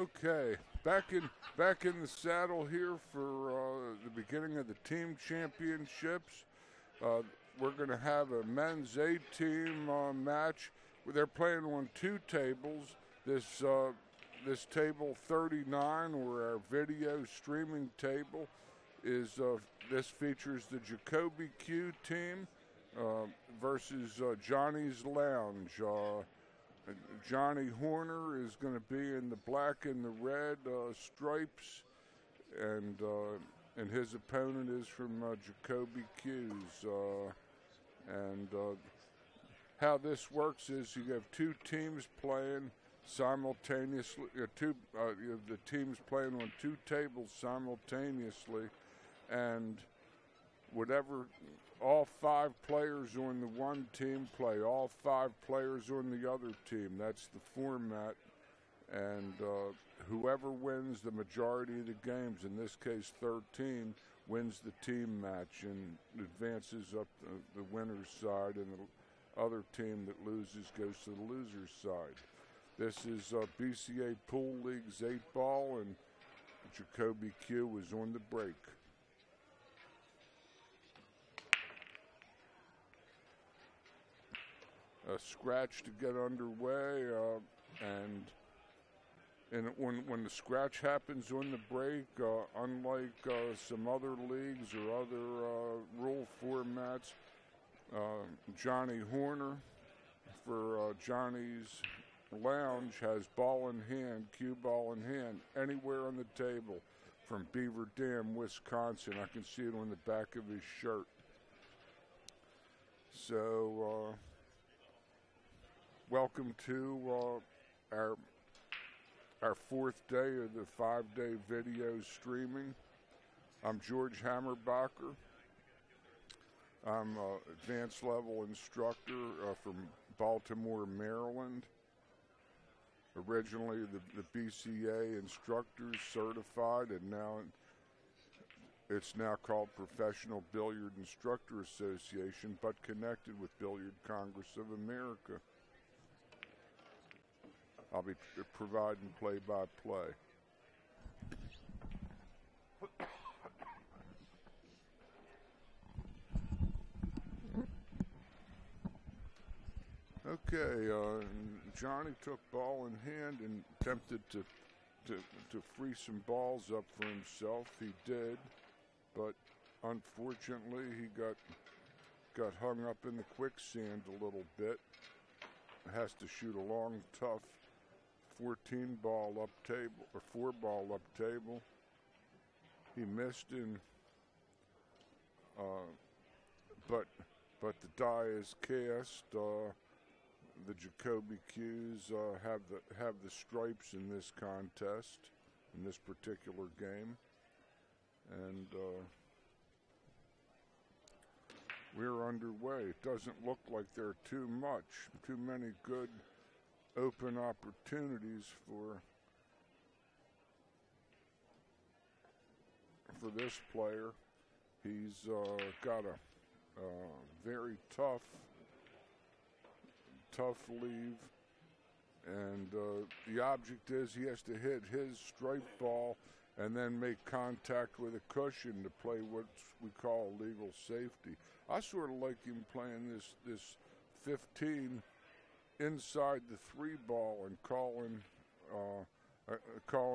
Okay, back in the saddle here for the beginning of the team championships. We're going to have a men's A-team match. They're playing on two tables. This table 39, or our video streaming table, is this features the Jacoby Cue team versus Johnny's Lounge. Johnny Horner is going to be in the black and the red stripes, and his opponent is from Jacoby Cue's. How this works is you have two teams playing simultaneously. You have the teams playing on two tables simultaneously, and whatever, all five players on the one team play all five players on the other team. That's the format. And whoever wins the majority of the games, in this case 13, wins the team match and advances up the winner's side, and the other team that loses goes to the loser's side. This is BCA Pool League's 8-ball, and Jacoby Cue is on the break. A scratch to get underway, and when the scratch happens on the break, unlike some other leagues or other rule formats, Johnny Horner for Johnny's Lounge has ball in hand, cue ball in hand, anywhere on the table from Beaver Dam, Wisconsin. I can see it on the back of his shirt. So, welcome to our fourth day of the 5-day video streaming. I'm George Hammerbacher. I'm an advanced level instructor from Baltimore, Maryland. Originally the BCA instructors certified, and now it's now called Professional Billiard Instructor Association, but connected with Billiard Congress of America. I'll be providing play-by-play. Okay, Johnny took ball in hand and attempted to free some balls up for himself. He did, but unfortunately he got hung up in the quicksand a little bit. Has to shoot a long, tough 14-ball up table, or 4-ball up table. He missed in, but the die is cast. The Jacoby Cues have the stripes in this contest, in this particular game, and we're underway. It doesn't look like there are too many good open opportunities for this player. He's got a very tough leave, and the object is he has to hit his striped ball and then make contact with a cushion to play what we call legal safety. I sort of like him playing this 15 inside the 3-ball and calling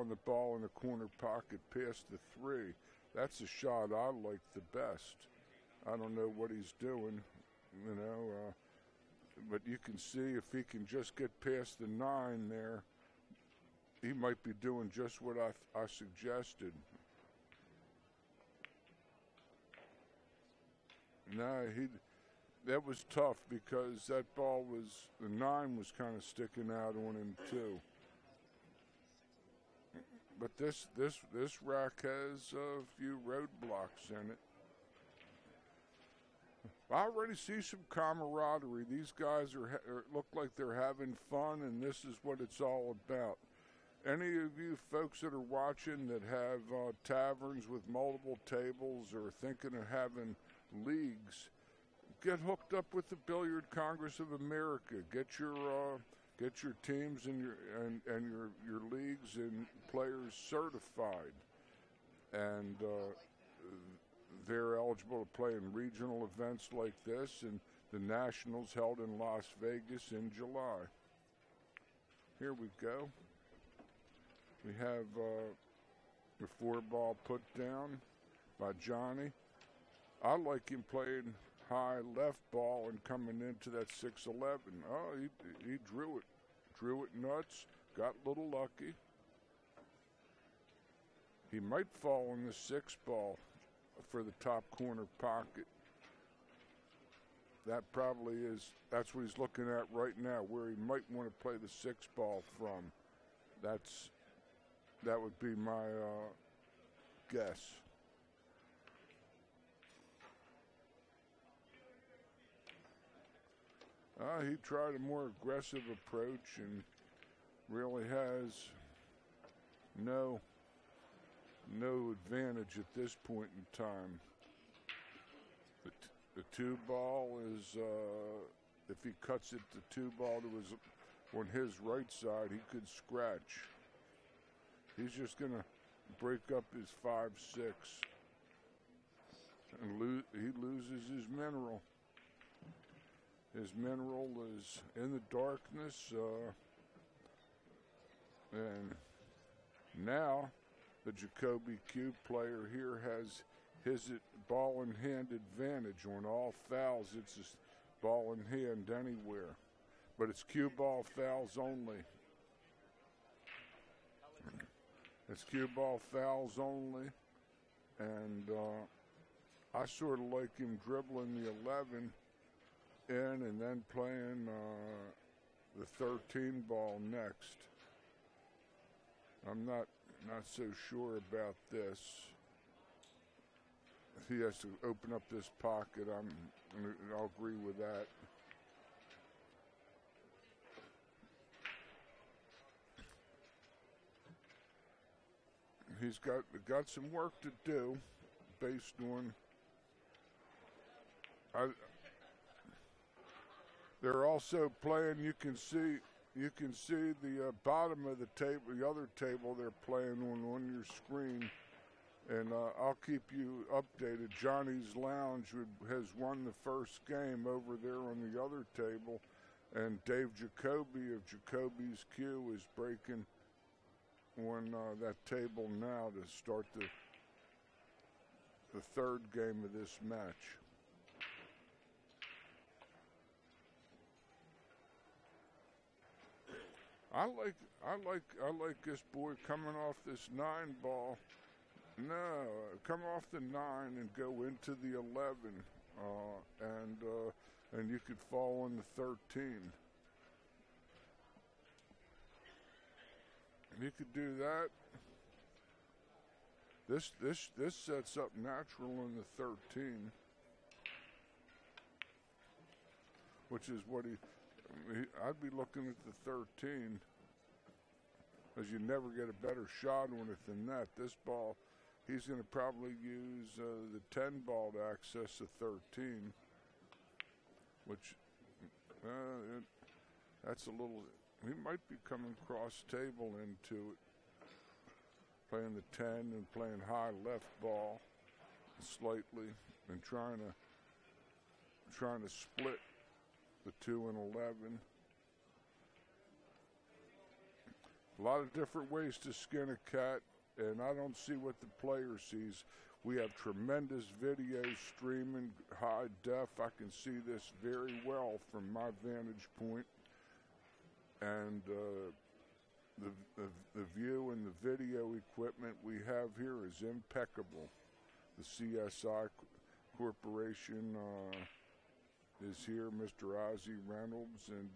the ball in the corner pocket past the 3. That's a shot I like the best. I don't know what he's doing, but you can see if he can just get past the 9 there, he might be doing just what I suggested. No, that was tough because that ball the 9 was kind of sticking out on him too. But this rack has a few roadblocks in it. I already see some camaraderie. These guys look like they're having fun, and this is what it's all about. Any of you folks that are watching that have taverns with multiple tables or thinking of having leagues, get hooked up with the Billiard Congress of America. Get your Get your teams and your leagues and players certified, and they're eligible to play in regional events like this and the Nationals held in Las Vegas in July. Here we go. We have the 4-ball put down by Johnny. I like him playing high left ball and coming into that 6-11. Oh, he drew it. Drew it nuts. Got a little lucky. He might fall in the 6-ball for the top corner pocket. That probably is, that's what he's looking at right now, where he might want to play the 6-ball from. That would be my guess. He tried a more aggressive approach and really has no advantage at this point in time. The 2-ball is, if he cuts it to 2-ball on his right side, he could scratch. He's just going to break up his 5-6 and he loses his mineral. His mineral is in the darkness, and now the Jacoby Cue player here has his ball in hand advantage on all fouls. It's his ball in hand anywhere, but it's cue ball fouls only. It's cue ball fouls only, and I sort of like him dribbling the 11 in and then playing the 13 ball next. I'm not so sure about this. He has to open up this pocket. I'll agree with that. He's got some work to do based on. They're also playing. You can see the bottom of the table, the other table they're playing on your screen, and I'll keep you updated. Johnny's Lounge has won the first game over there on the other table, and Dave Jacoby of Jacoby's Cue is breaking on that table now to start the third game of this match. I like this boy coming off this 9-ball. No, come off the 9 and go into the 11, and you could fall on the 13. You could do that. This sets up natural in the 13, which is what I'd be looking at the 13, because you never get a better shot on it than that. This ball, he's going to probably use the 10-ball to access the 13, which that's a little. He might be coming cross table into it, playing the 10 and playing high left ball slightly, and trying to split the 2 and 11. A lot of different ways to skin a cat, and I don't see what the player sees. We have tremendous video streaming, high def. I can see this very well from my vantage point, and the view and the video equipment we have here is impeccable. The CSI Corporation is here, Mr. Ozzie Reynolds, and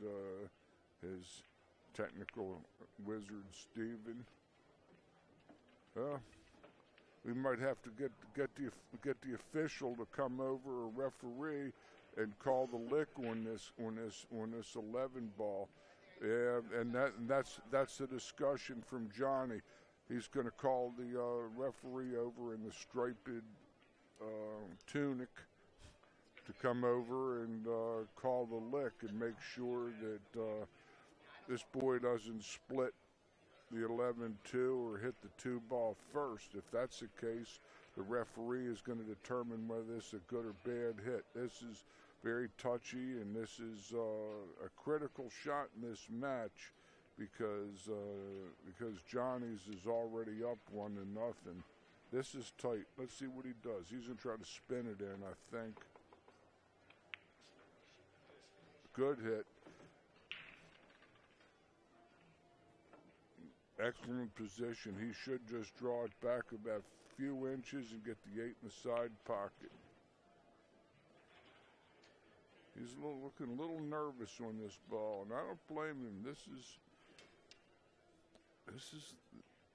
his technical wizard, Steven. We might have to get the official to come over, a referee, and call the lick on this 11 ball. Yeah, and that's the discussion from Johnny. He's going to call the referee over in the striped tunic to come over and call the lick and make sure that this boy doesn't split the 11-2 or hit the 2 ball first. If that's the case, the referee is going to determine whether this is a good or bad hit. This is very touchy, and this is a critical shot in this match because Johnny's is already up 1-0. This is tight. Let's see what he does. He's going to try to spin it in, I think. Good hit. Excellent position. He should just draw it back about a few inches and get the 8 in the side pocket. He's looking a little nervous on this ball, and I don't blame him. This is,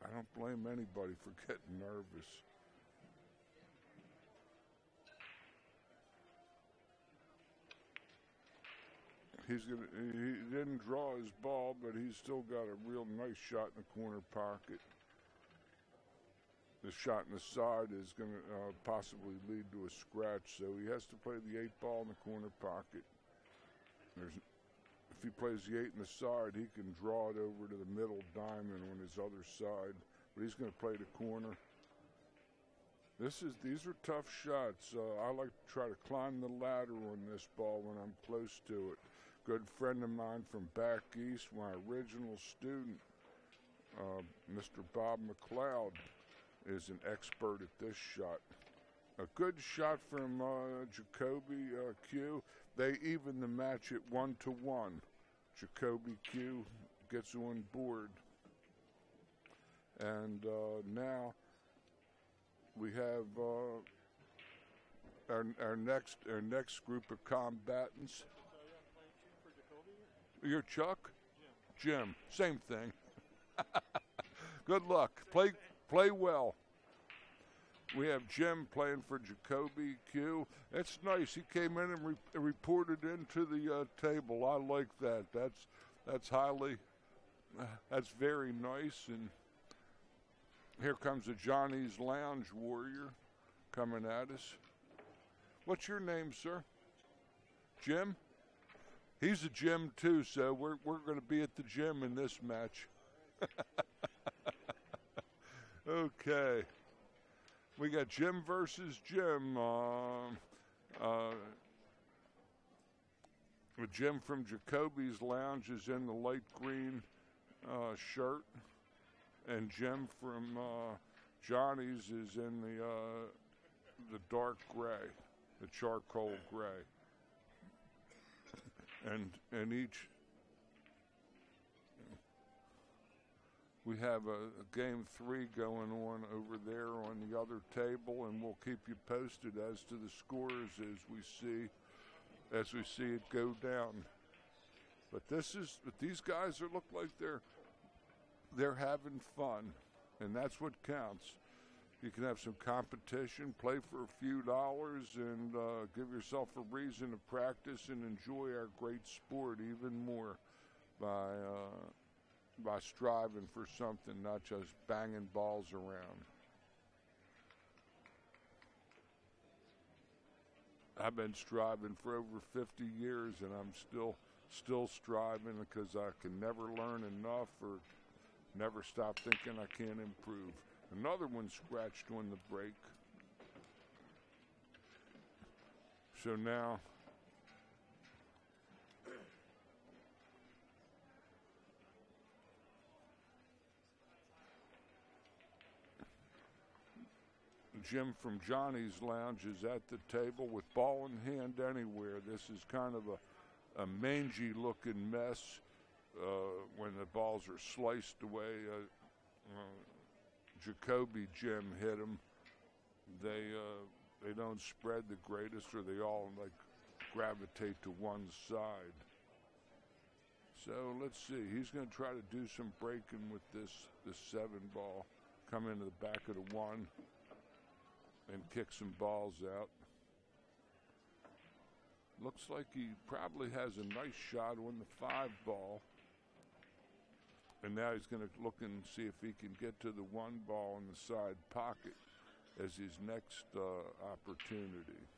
I don't blame anybody for getting nervous. He didn't draw his ball, but he's still got a real nice shot in the corner pocket. The shot in the side is going to possibly lead to a scratch, so he has to play the 8 ball in the corner pocket. If he plays the 8 in the side, he can draw it over to the middle diamond on his other side, but he's going to play the corner. These are tough shots. I like to try to climb the ladder on this ball when I'm close to it. Good friend of mine from back east, my original student, Mr. Bob McLeod, is an expert at this shot. A good shot from Jacoby Cue. They even the match at 1-1. Jacoby Cue gets on board. And now we have our next group of combatants. You're Chuck? Jim. Same thing. Good luck. Play well. We have Jim playing for Jacoby Cue. It's nice. He came in and reported into the table. I like that. That's very nice. And here comes a Johnny's Lounge warrior coming at us. What's your name, sir? Jim? He's a gym too, so we're going to be at the gym in this match. Okay. We got Jim versus Jim. Jim from Jacoby's Lounge is in the light green shirt, and Jim from Johnny's is in the dark gray, the charcoal gray. And each, we have a game 3 going on over there on the other table, and we'll keep you posted as to the scores as we see it go down. But these guys look like they're having fun, and that's what counts. You can have some competition, play for a few dollars, and give yourself a reason to practice and enjoy our great sport even more by striving for something, not just banging balls around. I've been striving for over 50 years, and I'm still striving because I can never learn enough or never stop thinking I can't improve. Another one scratched on the break. So now Jim from Johnny's Lounge is at the table with ball in hand anywhere. This is kind of a mangy looking mess when the balls are sliced away. Jacoby Jim hit them. They don't spread the greatest, or they all like gravitate to one side. So let's see. He's going to try to do some breaking with this 7 ball. Come into the back of the 1 and kick some balls out. Looks like he probably has a nice shot on the 5 ball. And now he's going to look and see if he can get to the 1 ball in the side pocket as his next opportunity.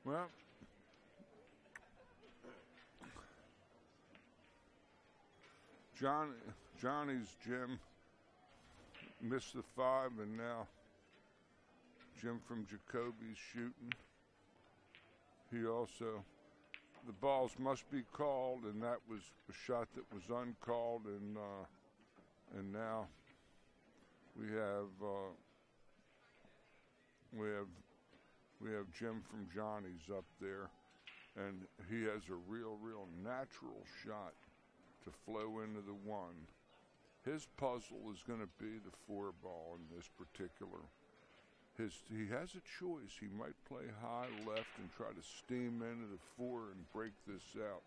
Well, Johnny's Jim missed the 5, and now Jim from Jacoby's shooting. He also, the balls must be called, and that was a shot that was uncalled, and now we have Jim from Johnny's up there, and he has a real natural shot to flow into the 1. His puzzle is going to be the 4 ball in this particular. He has a choice. He might play high left and try to steam into the 4 and break this out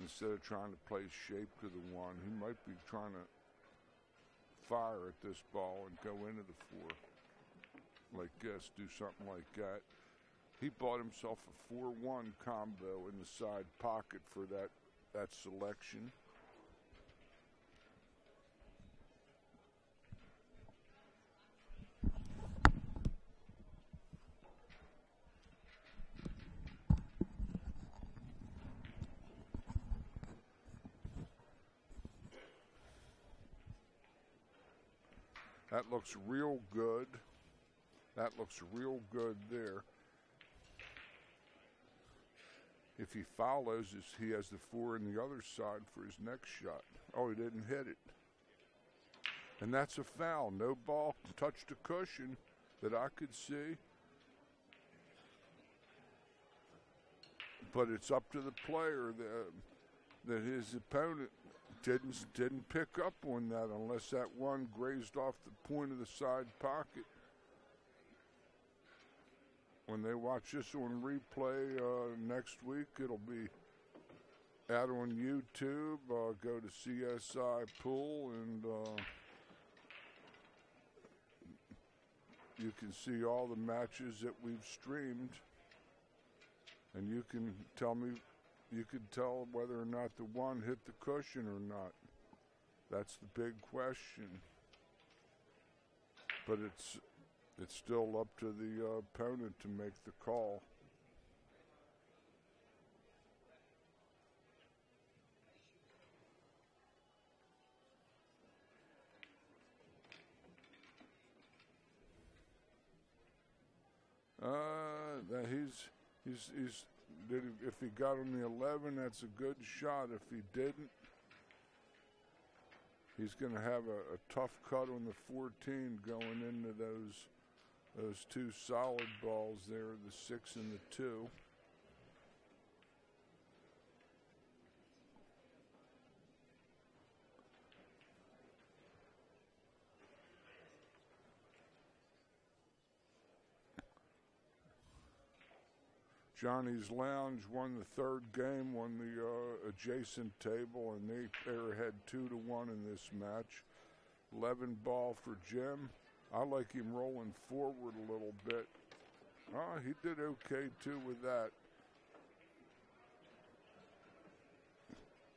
instead of trying to play shape to the 1. He might be trying to fire at this ball and go into the 4 like this, do something like that. He bought himself a 4-1 combo in the side pocket for that selection. That looks real good. That looks real good there. If he follows, he has the 4 in the other side for his next shot. Oh, he didn't hit it. And that's a foul. No ball touched the cushion that I could see. But it's up to the player that his opponent didn't pick up on that unless that 1 grazed off the point of the side pocket. When they watch this on replay next week, it'll be out on YouTube. Go to CSI Pool, and you can see all the matches that we've streamed, and you can tell me, you can tell whether or not the 1 hit the cushion or not. That's the big question. But it's still up to the opponent to make the call. That if he got on the 11, that's a good shot. If he didn't, he's going to have a tough cut on the 14 going into those 2 solid balls there, the 6 and the 2. Johnny's Lounge won the 3rd game, won the adjacent table, and they're ahead 2-1 in this match. 11 ball for Jim. I like him rolling forward a little bit. He did okay too with that.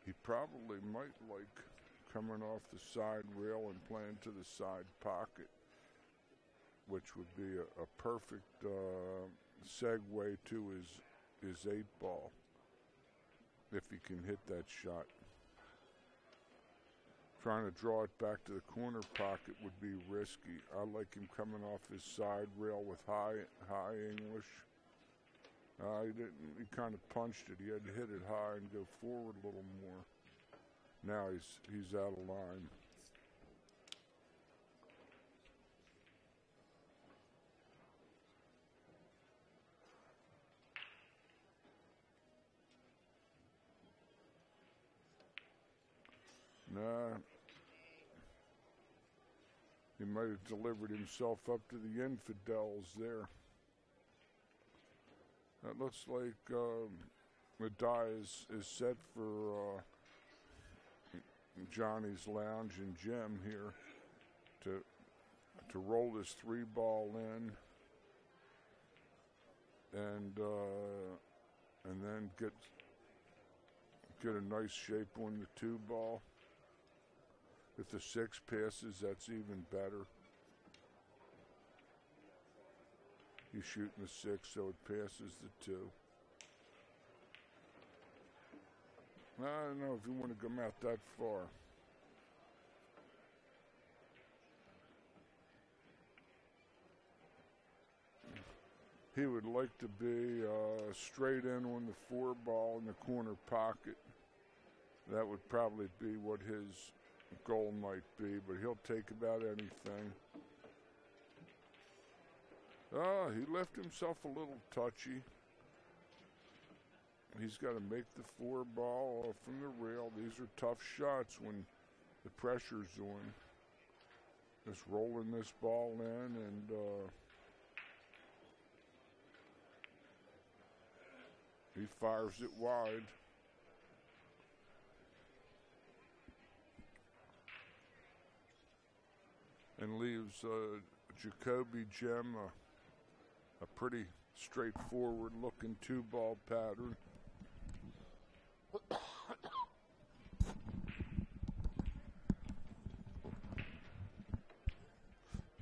He probably might like coming off the side rail and playing to the side pocket, which would be a perfect segue to his 8 ball if he can hit that shot. Trying to draw it back to the corner pocket would be risky. I like him coming off his side rail with high English. He kind of punched it. He had to hit it high and go forward a little more. Now he's out of line. Nah. He might have delivered himself up to the infidels there. That looks like the die is set for Johnny's Lounge and Jim here to roll this 3 ball in and then get a nice shape on the 2 ball. If the 6 passes, that's even better. He's shooting the 6, so it passes the 2. I don't know if you want to come out that far. He would like to be straight in on the 4 ball in the corner pocket. That would probably be what his goal might be, but he'll take about anything. He left himself a little touchy. He's got to make the 4 ball from the rail. These are tough shots when the pressure's on. Just rolling this ball in and he fires it wide. And leaves Jacoby Cue a pretty straightforward looking 2-ball pattern.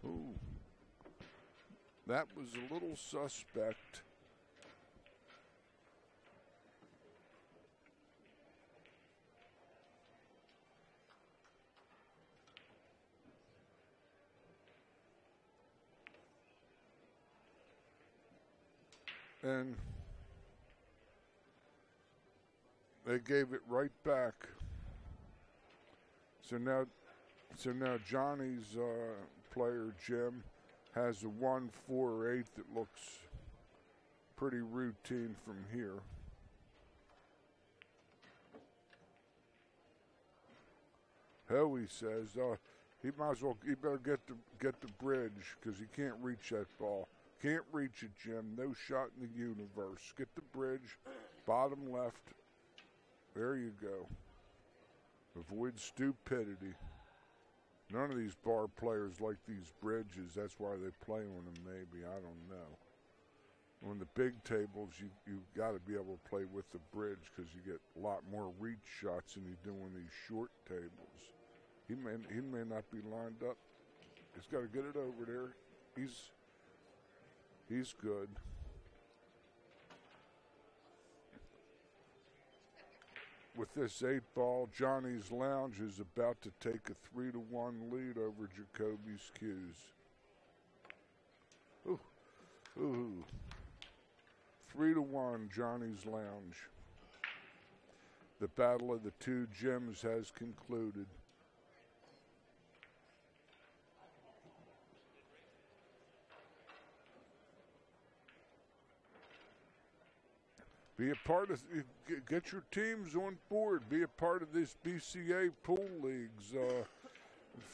Ooh. That was a little suspect. And they gave it right back. So now Johnny's player Jim has a 1-4-8 that looks pretty routine from here. He says he might as well. He better get the bridge because he can't reach that ball. Can't reach it, Jim. No shot in the universe. Get the bridge, bottom left. There you go. Avoid stupidity. None of these bar players like these bridges. That's why they play on them, maybe. I don't know. On the big tables, you've got to be able to play with the bridge because you get a lot more reach shots than you do on these short tables. He may not be lined up. He's got to get it over there. He's good. With this 8-ball, Johnny's Lounge is about to take a 3-1 lead over Jacoby Cue's. Ooh. 3-1, Johnny's Lounge. The battle of the 2 gyms has concluded. Be a part of, get your teams on board. Be a part of this BCA pool leagues.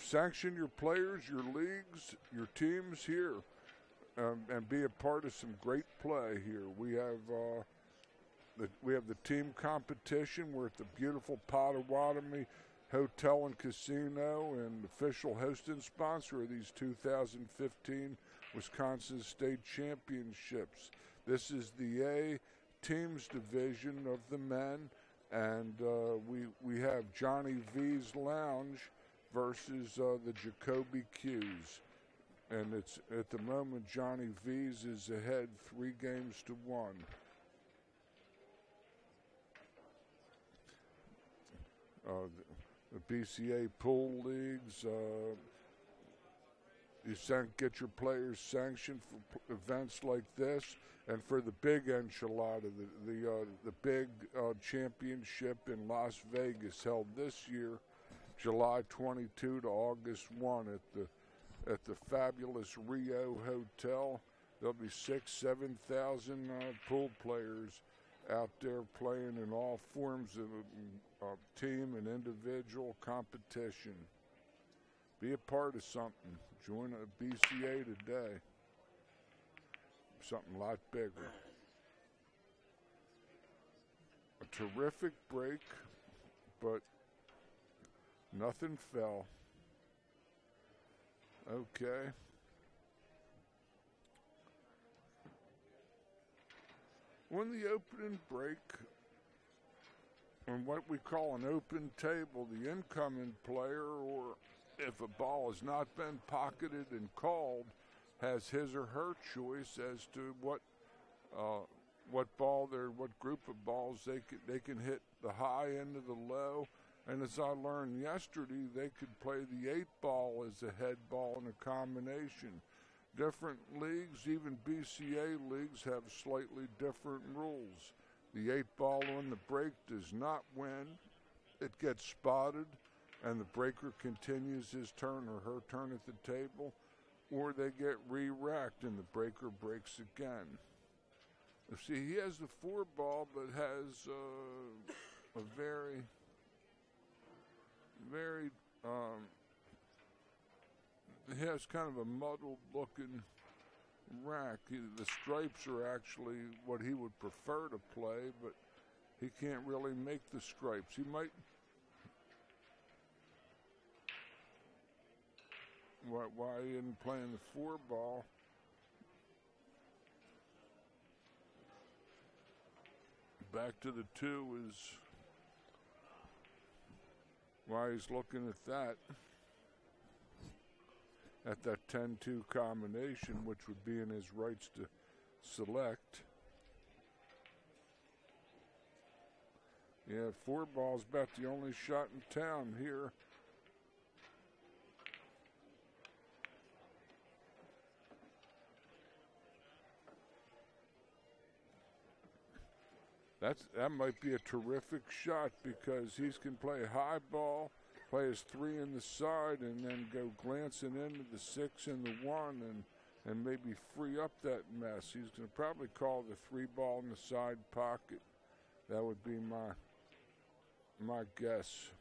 Sanction your players, your leagues, your teams here, and be a part of some great play here. We have the team competition. We're at the beautiful Potawatomi Hotel and Casino, and official hosting sponsor of these 2015 Wisconsin State Championships. This is the A teams division of the men, and we have Johnny V's Lounge versus the Jacoby Cues, and it's at the moment Johnny V's is ahead 3-1. The BCA pool leagues, you get your players sanctioned for events like this. And for the big enchilada, the big championship in Las Vegas held this year, July 22 to August 1 at the fabulous Rio Hotel. There'll be 7,000 pool players out there playing in all forms of team and individual competition. Be a part of something. Join a BCA today. Something a lot bigger. A terrific break, but nothing fell. Okay. On the opening break, on what we call an open table, the incoming player, or if a ball has not been pocketed and called, has his or her choice as to what group of balls they can hit the high end of the low. And as I learned yesterday, they could play the 8-ball as a head ball in a combination. Different leagues, even BCA leagues, have slightly different rules. The 8-ball on the break does not win. It gets spotted, and the breaker continues his turn or her turn at the table, or they get re-racked and the breaker breaks again. See, he has the 4-ball, but has a very he has kind of a muddled looking rack. The stripes are actually what he would prefer to play, but he can't really make the stripes. He might, why he isn't playing the 4-ball. Back to the 2 is why he's looking at that. At that 10-2 combination, which would be in his rights to select. Yeah, 4-ball's about the only shot in town here. That might be a terrific shot because he can play high ball, play his 3 in the side, and then go glancing into the 6 and the 1 and maybe free up that mess. He's going to probably call the 3-ball in the side pocket. That would be my guess.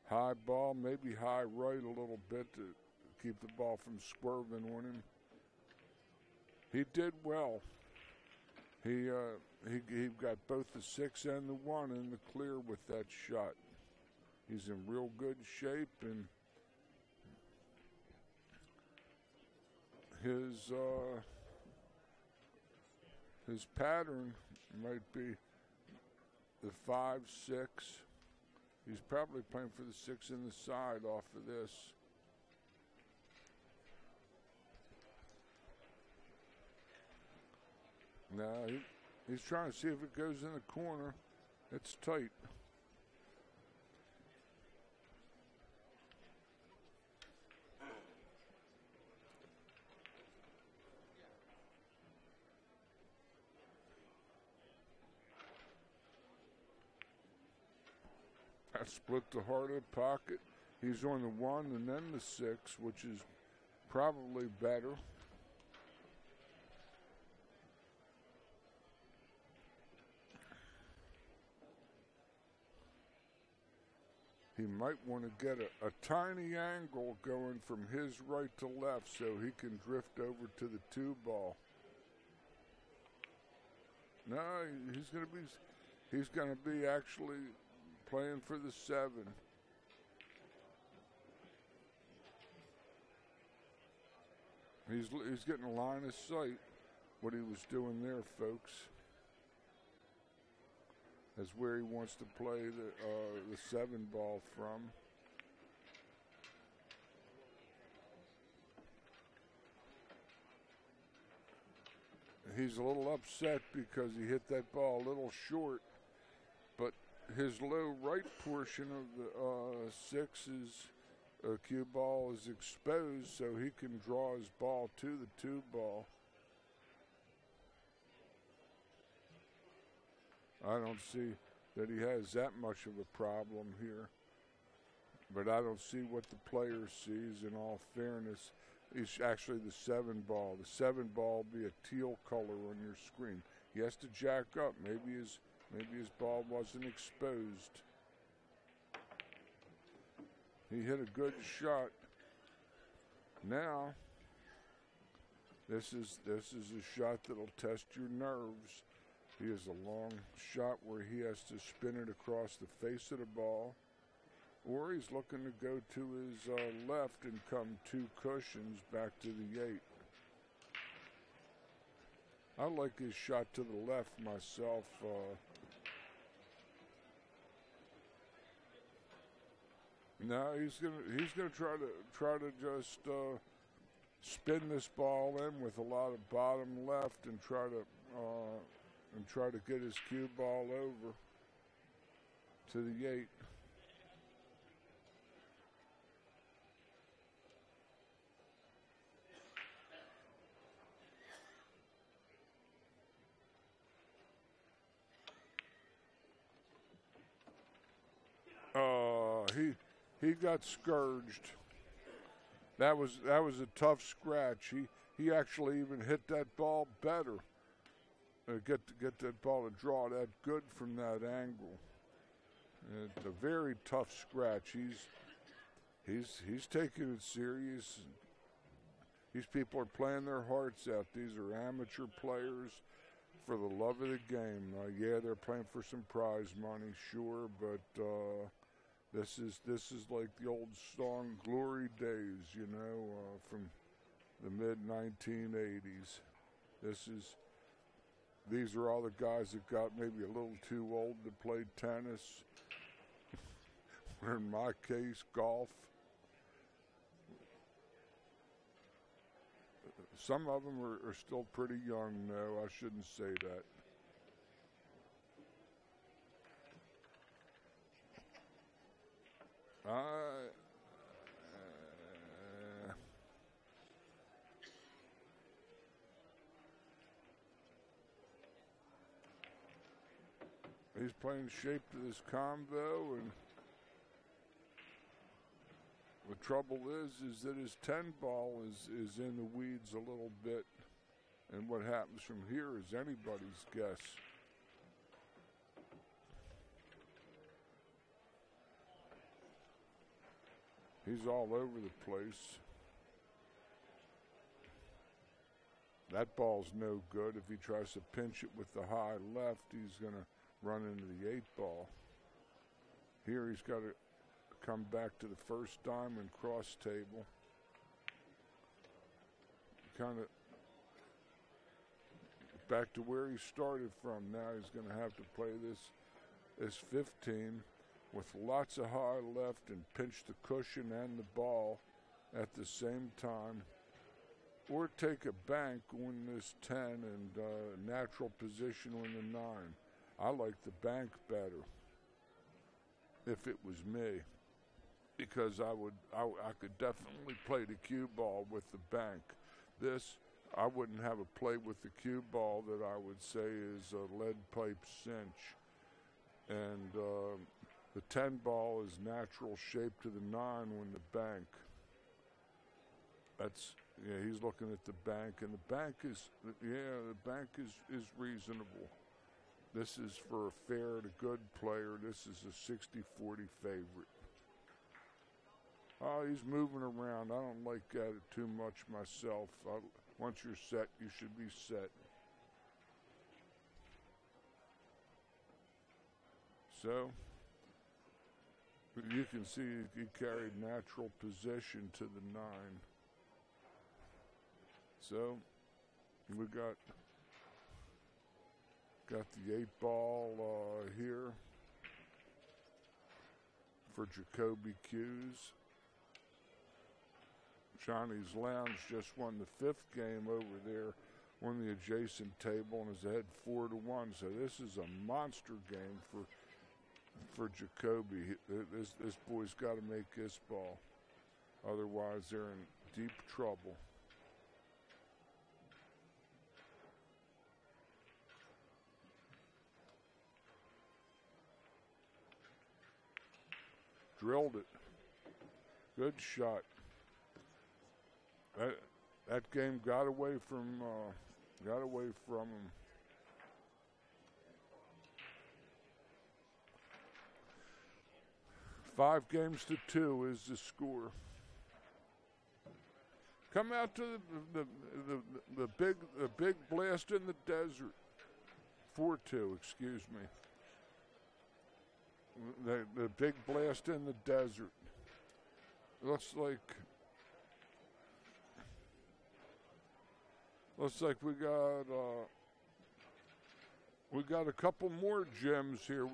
High ball, maybe high right a little bit to keep the ball from swerving on him. He did well. He got both the 6 and the 1 in the clear with that shot. He's in real good shape, and his pattern might be the 5-6. He's probably playing for the 6 in the side off of this. No, he's trying to see if it goes in the corner. It's tight. That split the heart of the pocket. He's on the 1 and then the 6, which is probably better. He might want to get a tiny angle going from his right to left so he can drift over to the 2-ball. No, he's going to be actually playing for the 7. He's getting a line of sight what he was doing there, folks. That's where he wants to play the 7-ball from. He's a little upset because he hit that ball a little short, but his low right portion of the 6's cue ball is exposed, so he can draw his ball to the 2-ball. I don't see that he has that much of a problem here. But I don't see what the player sees, in all fairness. It's actually the 7-ball. The 7-ball will be a teal color on your screen. He has to jack up. Maybe his ball wasn't exposed. He hit a good shot. Now, this is a shot that'll test your nerves. He has a long shot where he has to spin it across the face of the ball, or he's looking to go to his left and come 2 cushions back to the 8. I like his shot to the left myself. No, he's gonna try to just spin this ball in with a lot of bottom left and try to get his cue ball over to the 8. He got scourged. That was a tough scratch. He actually even hit that ball better. Get that ball to draw that good from that angle. It's a very tough scratch. He's taking it serious. These people are playing their hearts out. These are amateur players for the love of the game. Yeah, they're playing for some prize money, sure, but this is like the old song "Glory Days," you know, from the mid-1980s. These are all the guys that got maybe a little too old to play tennis, or in my case, golf. Some of them are still pretty young, though. I shouldn't say that. He's playing shape to this combo, and the trouble is that his 10 ball is in the weeds a little bit, and what happens from here is anybody's guess. He's all over the place. That ball's no good. If he tries to pinch it with the high left, he's going to run into the 8 ball. Here he's got to come back to the first diamond cross table. Kind of back to where he started from. Now he's going to have to play this 15 with lots of high left and pinch the cushion and the ball at the same time. Or take a bank, win this 10, and natural position win the 9. I like the bank better if it was me, because I could definitely play the cue ball with the bank. This, I wouldn't have a play with the cue ball that I would say is a lead pipe cinch. And the 10 ball is natural shape to the 9 when the bank. That's, yeah, he's looking at the bank, and the bank is, yeah, the bank is reasonable. This is for a fair to good player. This is a 60-40 favorite. Oh, he's moving around. I don't like that too much myself. Once you're set, you should be set. So, you can see he carried natural position to the 9. So, we got the 8 ball here for Jacoby Cue's. Johnny's Lounge just won the 5th game over there, won the adjacent table, and is ahead 4-1. So this is a monster game for Jacoby. This boy's got to make this ball, otherwise they're in deep trouble. Drilled it. Good shot. That game got away from him. Five games to 2 is the score. Come out to the big blast in the desert. 4-2, excuse me. The big blast in the desert. Looks like we got a couple more gems here.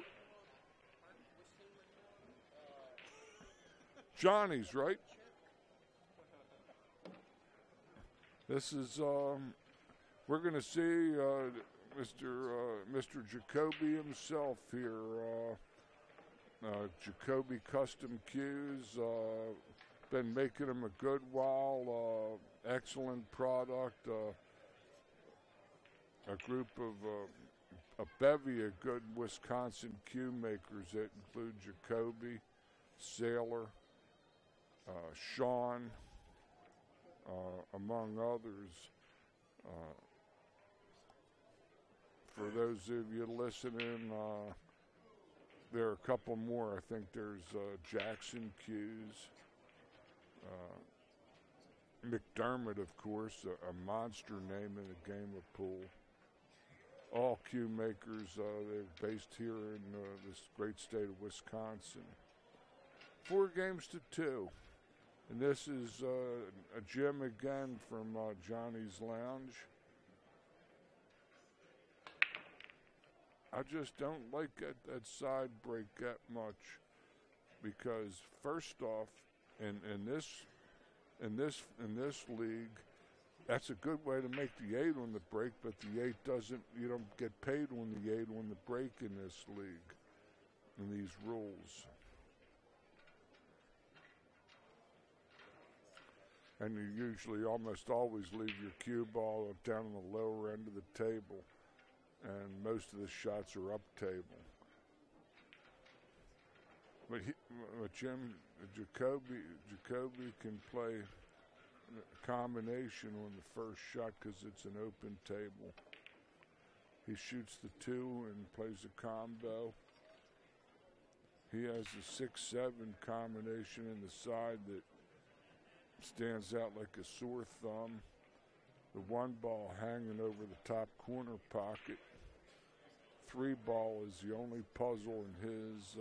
Johnny's, right? This is we're going to see Mr. Jacoby himself here. Jacoby Custom Cues, been making them a good while. Excellent product. A group of a bevy of good Wisconsin cue makers that include Jacoby, Sailor, Sean, among others. For those of you listening, there are a couple more. I think there's Jackson Cues, McDermott, of course, a monster name in the game of pool. All cue makers, they're based here in this great state of Wisconsin. 4 games to 2. And this is a Jim again from Johnny's Lounge. I just don't like that side break that much, because first off, in this league, that's a good way to make the 8 on the break, but the 8 doesn't. You don't get paid on the 8 on the break in this league, in these rules. And you usually almost always leave your cue ball down on the lower end of the table, and most of the shots are up table. But Jacoby can play a combination on the first shot because it's an open table. He shoots the 2 and plays a combo. He has a 6-7 combination in the side that stands out like a sore thumb. The 1 ball hanging over the top corner pocket. 3 ball is the only puzzle in his.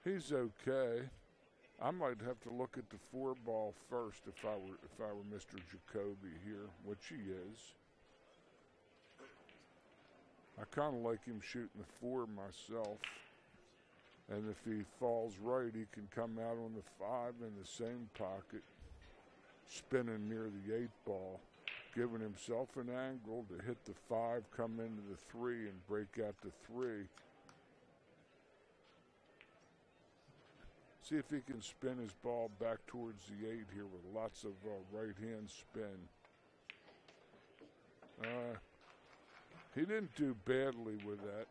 He's okay. I might have to look at the 4 ball first if I were Mr. Jacoby here, which he is. I kind of like him shooting the 4 myself. And if he falls right, he can come out on the 5 in the same pocket, spinning near the 8 ball, giving himself an angle to hit the 5, come into the 3, and break out the 3. See if he can spin his ball back towards the 8 here with lots of right-hand spin. He didn't do badly with that,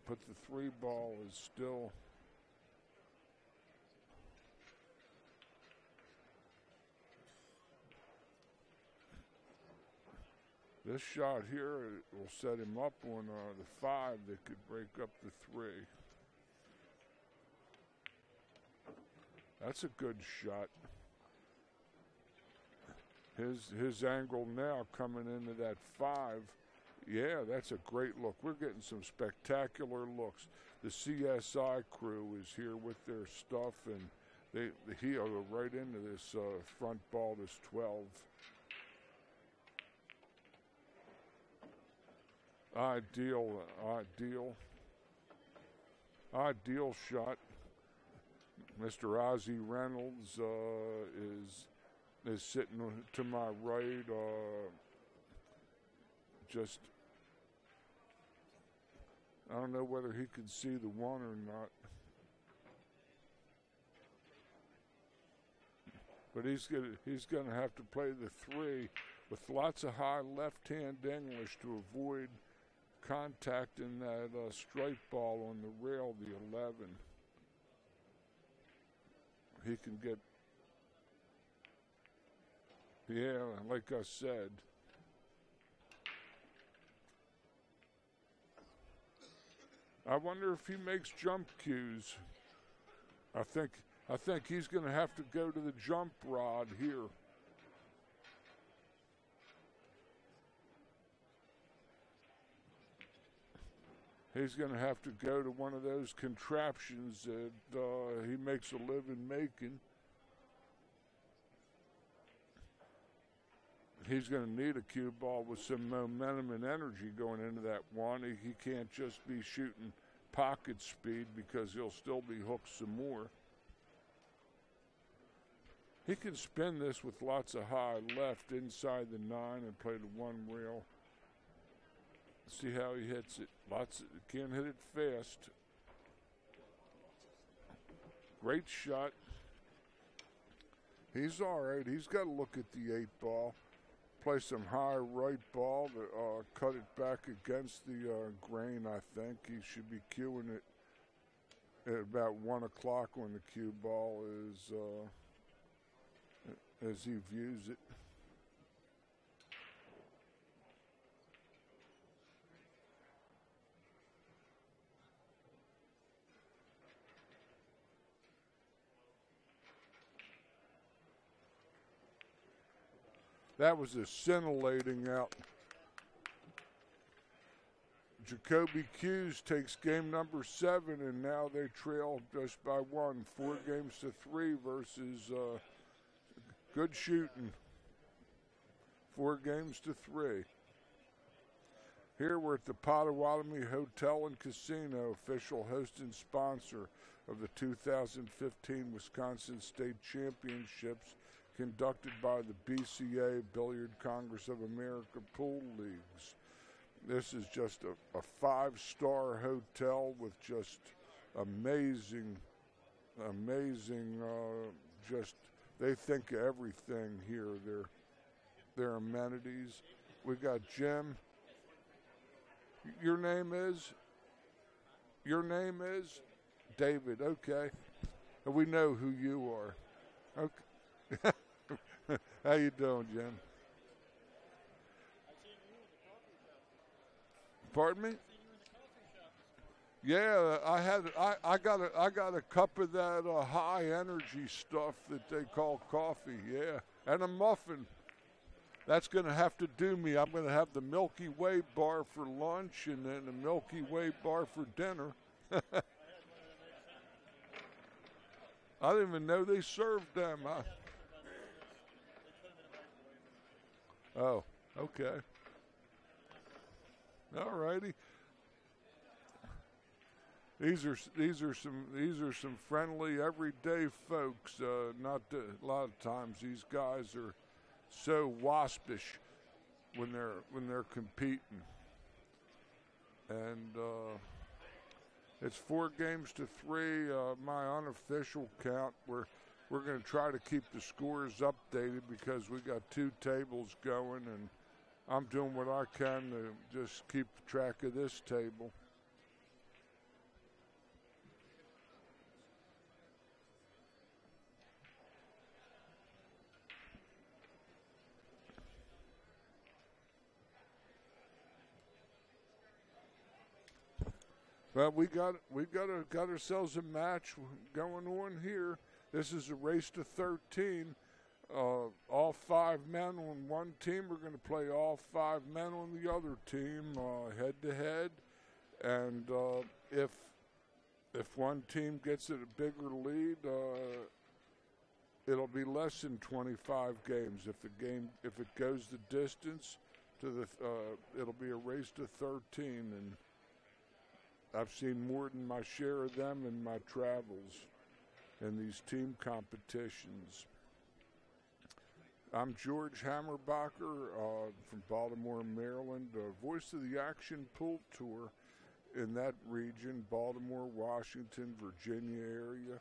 but the 3 ball is still. This shot here will set him up on the 5 that could break up the 3. That's a good shot. His angle now coming into that 5. Yeah, that's a great look. We're getting some spectacular looks. The CSI crew is here with their stuff, and he'll go right into this front ball, this 12. Ideal shot. Mr. Ozzie Reynolds is sitting to my right. Just, I don't know whether he can see the 1 or not. But he's gonna have to play the 3 with lots of high left-hand English to avoid contacting that strike ball on the rail, the 11. He can get, yeah, like I said. I wonder if he makes jump cues. I think he's going to have to go to the jump rod here. He's going to have to go to one of those contraptions that he makes a living making. He's going to need a cue ball with some momentum and energy going into that 1. He can't just be shooting pocket speed because he'll still be hooked some more. He can spin this with lots of high left inside the 9 and play the 1 rail. See how he hits it. Can't hit it fast. Great shot. He's all right. He's got to look at the 8 ball. Play some high right ball to cut it back against the grain, I think. He should be cueing it at about 1 o'clock when the cue ball is as he views it. That was a scintillating out. Jacoby Cue takes game number 7, and now they trail just by 1, 4 games to 3 versus good shooting. 4 games to 3. Here we're at the Potawatomi Hotel and Casino, official host and sponsor of the 2015 Wisconsin State Championships, conducted by the BCA Billiard Congress of America Pool Leagues. This is just a 5-star hotel with just amazing, just they think of everything here. Their amenities. We got Jim. Your name is David. Okay, we know who you are. Okay. How you doing, Jim? Pardon me? Yeah, I got a cup of that high energy stuff that they call coffee. Yeah, and a muffin. That's going to have to do me. I'm going to have the Milky Way bar for lunch and then the Milky Way bar for dinner. I didn't even know they served them. Oh, okay. All righty. These are some friendly everyday folks. Not a lot of times these guys are so waspish when they're competing. And it's 4 games to 3. My unofficial count. We're going to try to keep the scores updated because we got 2 tables going, and I'm doing what I can to just keep track of this table. Well, we got ourselves a match going on here. This is a race to 13. All 5 men on one team are going to play all 5 men on the other team head to head, and if one team gets it a bigger lead, it'll be less than 25 games. If it goes the distance to it'll be a race to 13, and I've seen more than my share of them in my travels in these team competitions. I'm George Hammerbacher from Baltimore, Maryland, voice of the Action Pool Tour in that region, Baltimore, Washington, Virginia area.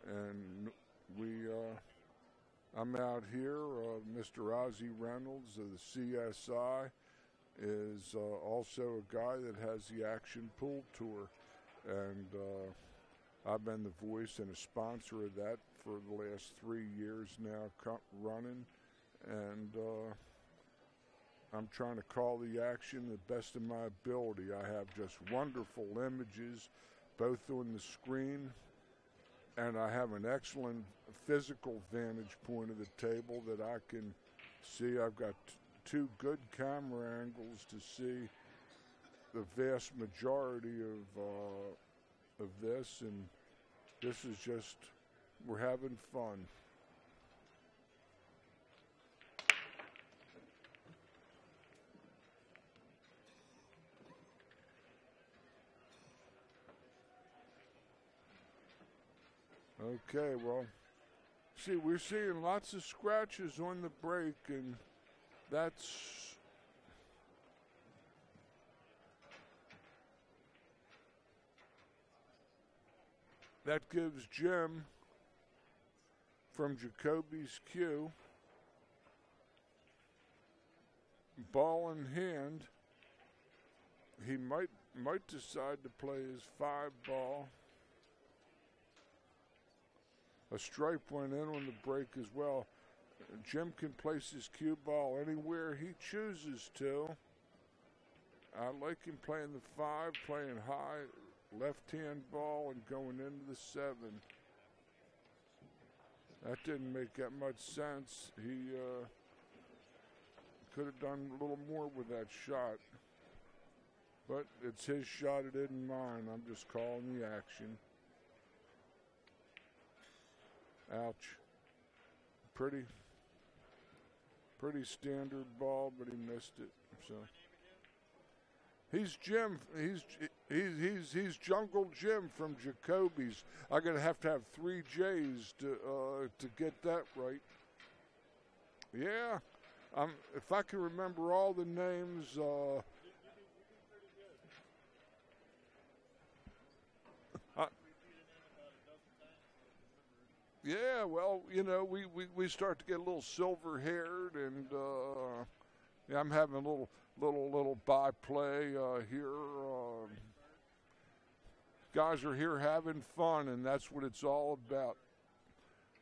And I'm out here. Mr. Ozzie Reynolds of the CSI is also a guy that has the Action Pool Tour. And I've been the voice and a sponsor of that for the last 3 years now running. And I'm trying to call the action the best of my ability. I have just wonderful images, both on the screen, and I have an excellent physical vantage point of the table that I can see. I've got 2 good camera angles to see the vast majority of this, and this is just, we're having fun. Okay, well, see, we're seeing lots of scratches on the break, and that gives Jim from Jacoby Cue ball in hand. He might decide to play his 5-ball. A stripe went in on the break as well. Jim can place his cue ball anywhere he chooses to. I like him playing the 5, playing high, left-hand ball, and going into the 7. That didn't make that much sense. He could have done a little more with that shot. But it's his shot, it isn't mine. I'm just calling the action. Ouch. Pretty standard ball, but he missed it. So he's Jim. He's Jungle Jim from Jacoby's. I'm gonna have to have 3 J's to get that right. Yeah. If I can remember all the names. Yeah, well, you know, we start to get a little silver-haired, and yeah, I'm having a little byplay here. Guys are here having fun, and that's what it's all about.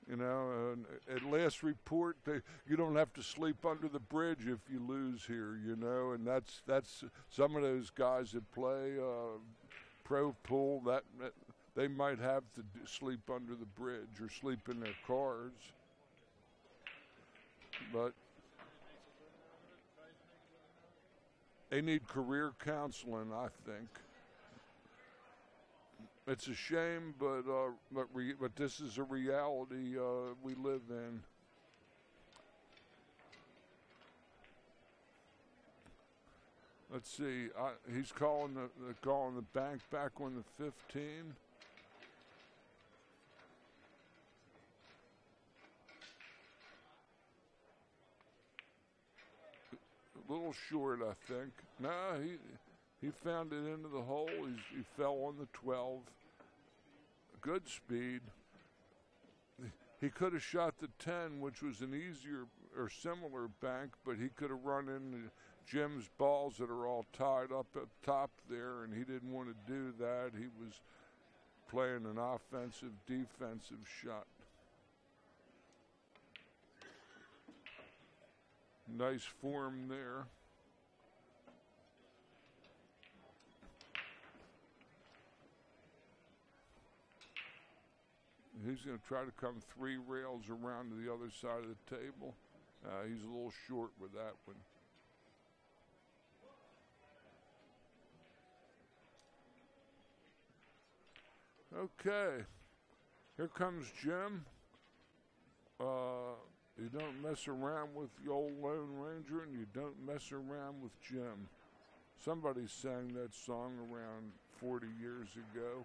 You know, at last report, you don't have to sleep under the bridge if you lose here. You know, and that's some of those guys that play pro pool that they might have to sleep under the bridge or sleep in their cars. But they need career counseling, I think. It's a shame, but this is a reality we live in. Let's see. He's calling the bank back on the 15. A little short, I think. Nah, he found it into the hole. He fell on the 12. Good speed. He could have shot the 10, which was an easier or similar bank, but he could have run into Jim's balls that are all tied up at top there, and he didn't want to do that. He was playing an offensive, defensive shot. Nice form there. He's going to try to come 3 rails around to the other side of the table. He's a little short with that one. Okay. Here comes Jim. You don't mess around with the old Lone Ranger, and you don't mess around with Jim. Somebody sang that song around 40 years ago.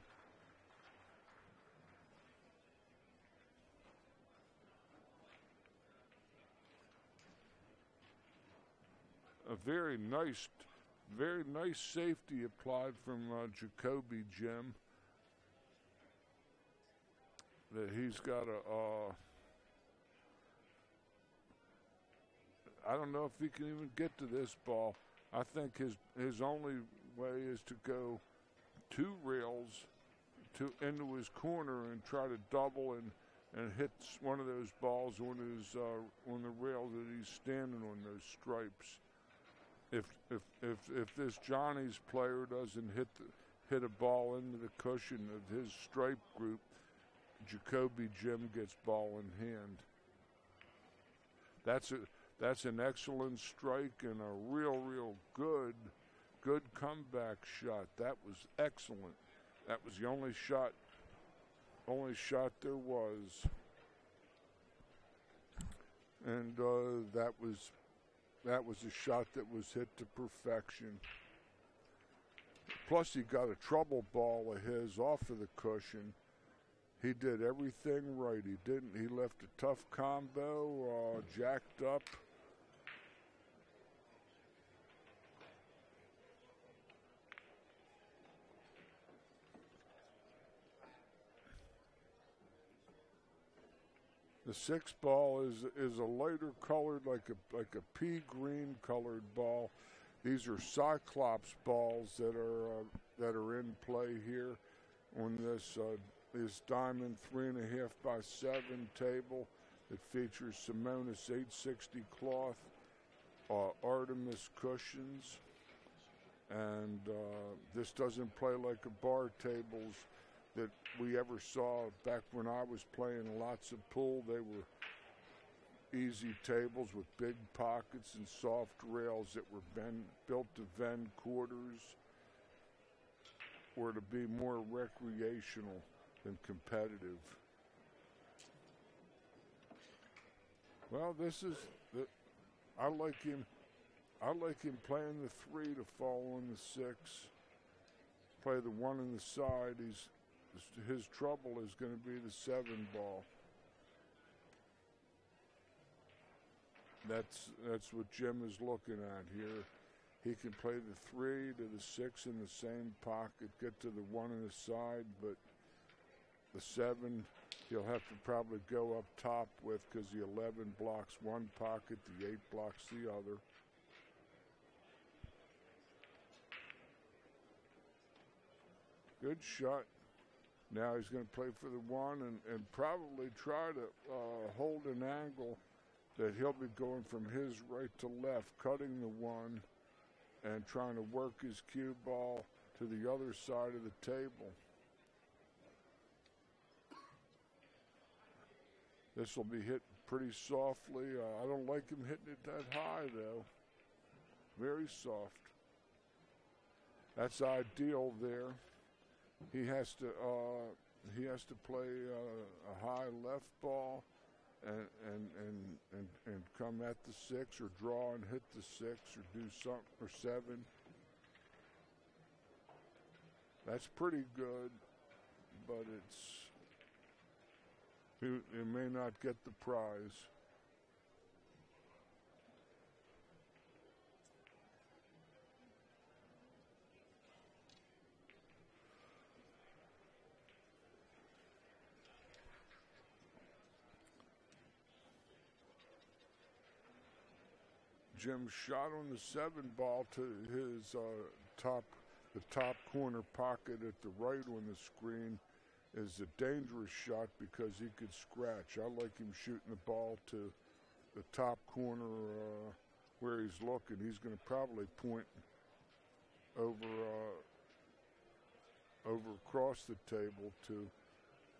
A very nice safety applied from Jacoby Jim. That he's got I don't know if he can even get to this ball. I think his only way is to go 2 rails into his corner and try to double and hit one of those balls on the rail that he's standing on, those stripes. If this Johnny's player doesn't hit a ball into the cushion of his stripe group, Jacoby Jim gets ball in hand. That's an excellent strike and a real good comeback shot. That was excellent. That was the only shot there was, and that was a shot that was hit to perfection. Plus, he got a trouble ball of his off of the cushion. He did everything right. He left a tough combo, jacked up. The 6 ball is a lighter colored, like a pea green colored ball. These are Cyclops balls that are in play here on this diamond 3.5 by 7 table. It features Simonis 860 cloth, Artemis cushions, and this doesn't play like a bar tables that we ever saw back when I was playing lots of pool. They were easy tables with big pockets and soft rails that were built to bend quarters or to be more recreational than competitive. Well, I like him playing the 3 to fall on the 6. Play the 1 on the side. His trouble is going to be the 7 ball. That's what Jim is looking at here. He can play the 3 to the 6 in the same pocket, get to the 1 on the side, but the 7 he'll have to probably go up top with, because the 11 blocks one pocket, the 8 blocks the other. Good shot. Now he's going to play for the 1 and probably try to hold an angle that he'll be going from his right to left, cutting the 1 and trying to work his cue ball to the other side of the table. This will be hit pretty softly. I don't like him hitting it that high, though. Very soft. That's ideal there. He has to play a high left ball and come at the 6 or draw and hit the 6 or do something, or 7. That's pretty good, but he may not get the prize. Jim shot on the 7 ball to his the top corner pocket at the right on the screen is a dangerous shot because he could scratch. I like him shooting the ball to the top corner where he's looking. He's going to probably point over across the table to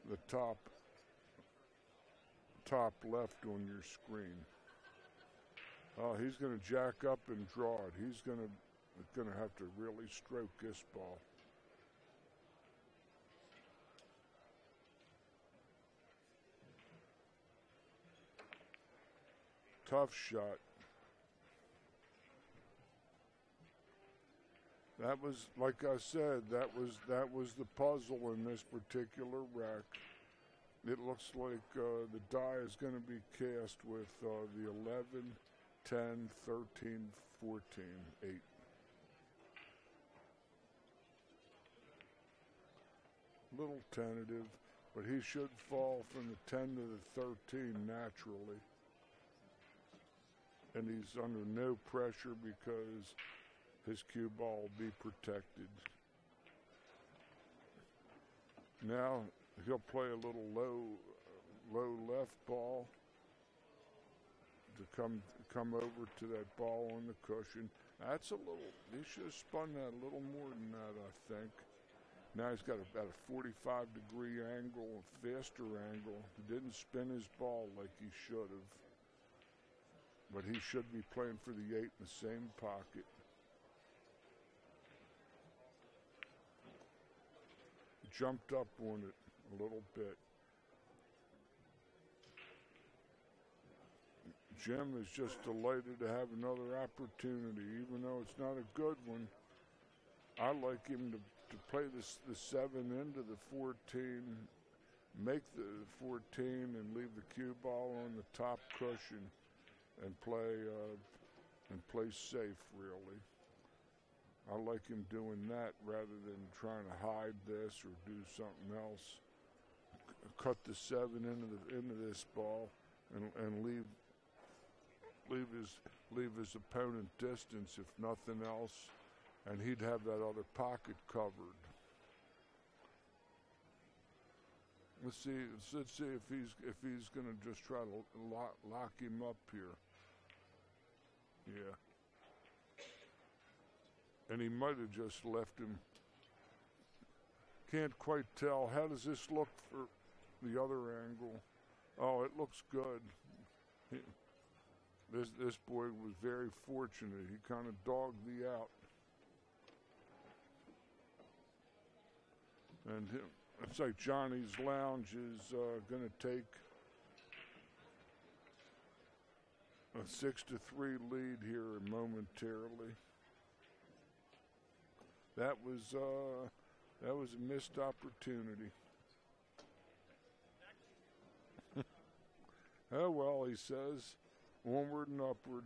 the top left on your screen. He's going to jack up and draw it. He's going to have to really stroke this ball. Tough shot. That was, like I said, that was the puzzle in this particular rack. It looks like the die is going to be cast with the 11, 10, 13, 14, 8. Little tentative, but he should fall from the 10 to the 13 naturally. And he's under no pressure because his cue ball will be protected. Now he'll play a little low left ball to come over to that ball on the cushion. That's a little, he should have spun that a little more than that, I think. Now he's got about a 45-degree angle, a faster angle. He didn't spin his ball like he should have. But he should be playing for the 8 in the same pocket. He jumped up on it a little bit. Jim is just delighted to have another opportunity, even though it's not a good one. I like him to play the 7 into the 14 make the 14 and leave the cue ball on the top cushion and play safe, really. I like him doing that rather than trying to hide this or do something else. Cut the 7 into this ball and leave his opponent distance, if nothing else, and he'd have that other pocket covered. Let's see if he's going to just try to lock him up here. Yeah. And he might have just left him. Can't quite tell. How does this look for the other angle? Oh, it looks good. This boy was very fortunate. He kind of dogged the out. And it's like Johnny's Lounge is going to take a 6-3 lead here momentarily. That was a missed opportunity. Oh well, he says, onward and upward.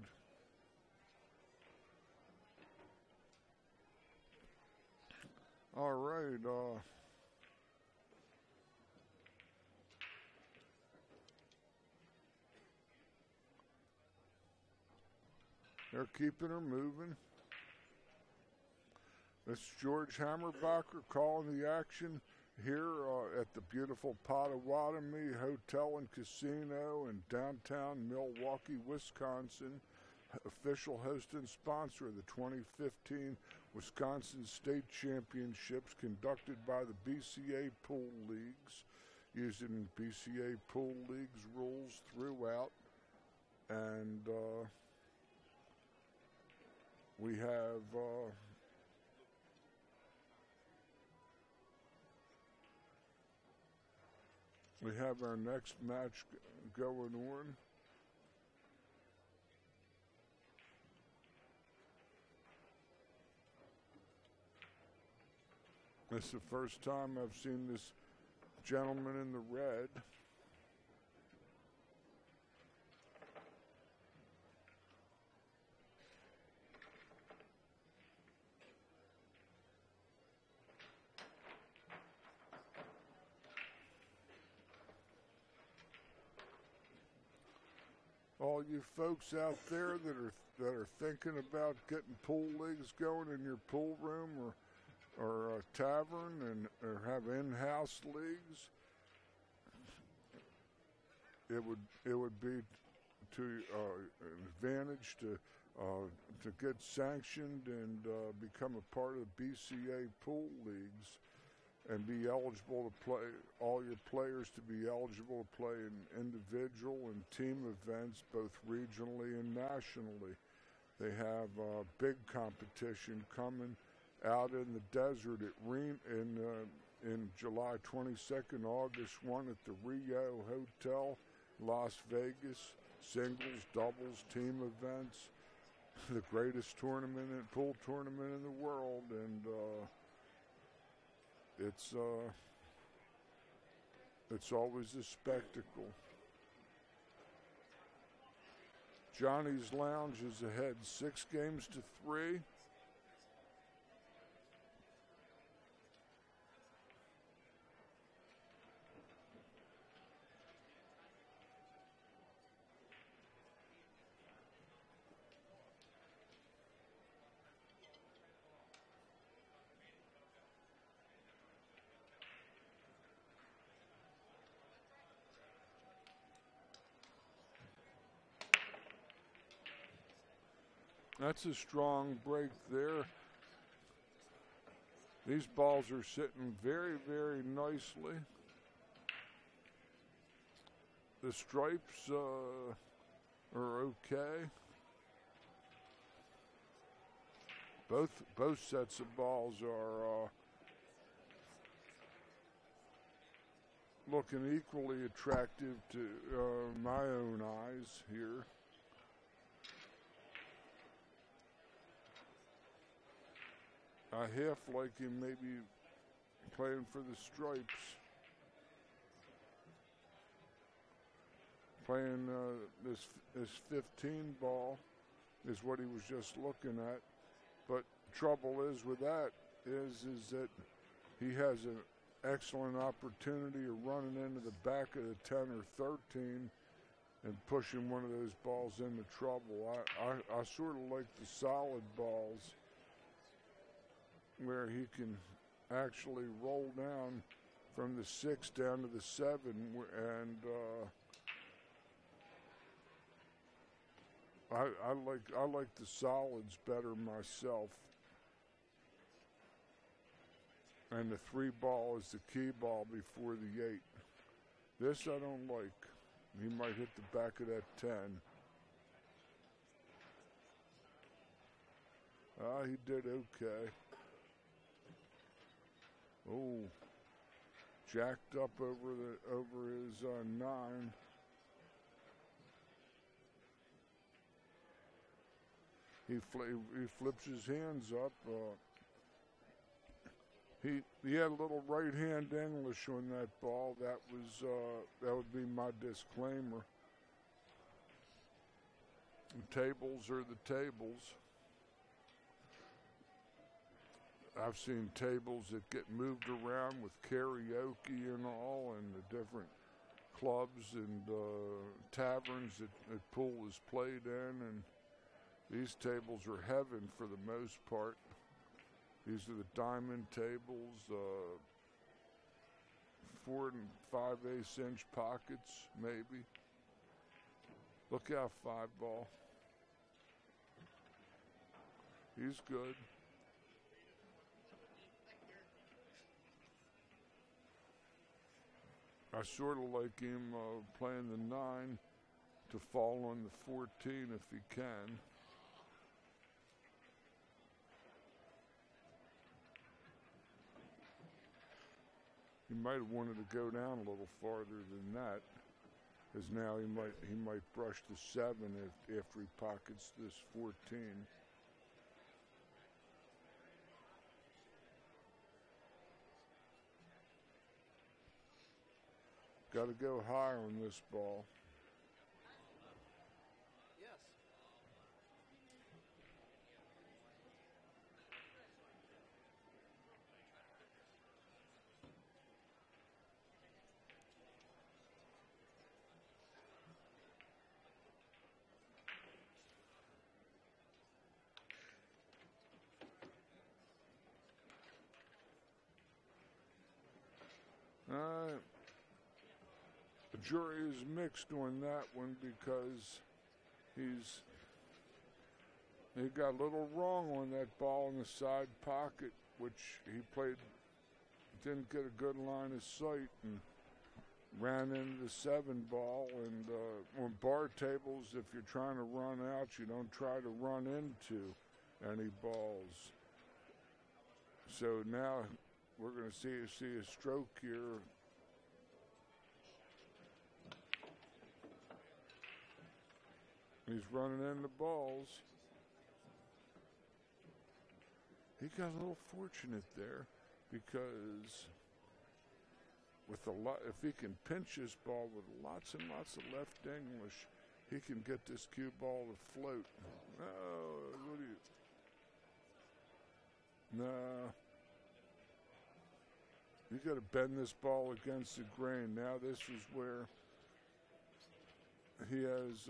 All right. They're keeping her moving. It's George Hammerbacher calling the action here at the beautiful Pottawatomie Hotel and Casino in downtown Milwaukee, Wisconsin. Official host and sponsor of the 2015 Wisconsin State Championships conducted by the BCA Pool Leagues, using BCA Pool Leagues rules throughout. And we have our next match going on. This is the first time I've seen this gentleman in the red. All you folks out there that are thinking about getting pool leagues going in your pool room or a tavern or have in-house leagues, it would be to an advantage to get sanctioned and become a part of BCA pool leagues and be eligible to play, all your players to be eligible to play in individual and team events, both regionally and nationally. They have big competition coming out in the desert in July 22nd, August 1 at the Rio Hotel, Las Vegas. Singles, doubles, team events, the greatest pool tournament in the world, and it's always a spectacle. Johnny's Lounge is ahead 6-3. That's a strong break there. These balls are sitting very, very nicely. The stripes are okay. Both sets of balls are looking equally attractive to my own eyes here. I half like him maybe playing for the stripes. playing this 15 ball is what he was just looking at. But trouble is with that is that he has an excellent opportunity of running into the back of the 10 or 13 and pushing one of those balls into trouble. I sort of like the solid balls where he can actually roll down from the 6 down to the 7, and I like the solids better myself. And the 3 ball is the key ball before the 8. This I don't like. He might hit the back of that 10. He did okay. Oh, jacked up over his 9. He flips his hands up. He had a little right hand English on that ball. That would be my disclaimer. The tables are the tables. I've seen tables that get moved around with karaoke and all, and the different clubs and taverns that pool is played in, and these tables are heaven for the most part. These are the diamond tables, 4 and 5/8 inch pockets, maybe. Look out, 5 ball. He's good. I sort of like him playing the 9 to fall on the 14 if he can. He might have wanted to go down a little farther than that, because now he might brush the 7 after he pockets this 14. Got to go higher on this ball. The jury is mixed on that one because he got a little wrong on that ball in the side pocket, which he didn't get a good line of sight and ran into the 7 ball. And on bar tables, if you're trying to run out, you don't try to run into any balls. So now we're going to see a stroke here. He's running into balls. He got a little fortunate there because with if he can pinch his ball with lots and lots of left English, he can get this cue ball to float. No. You got to bend this ball against the grain. Now this is where he has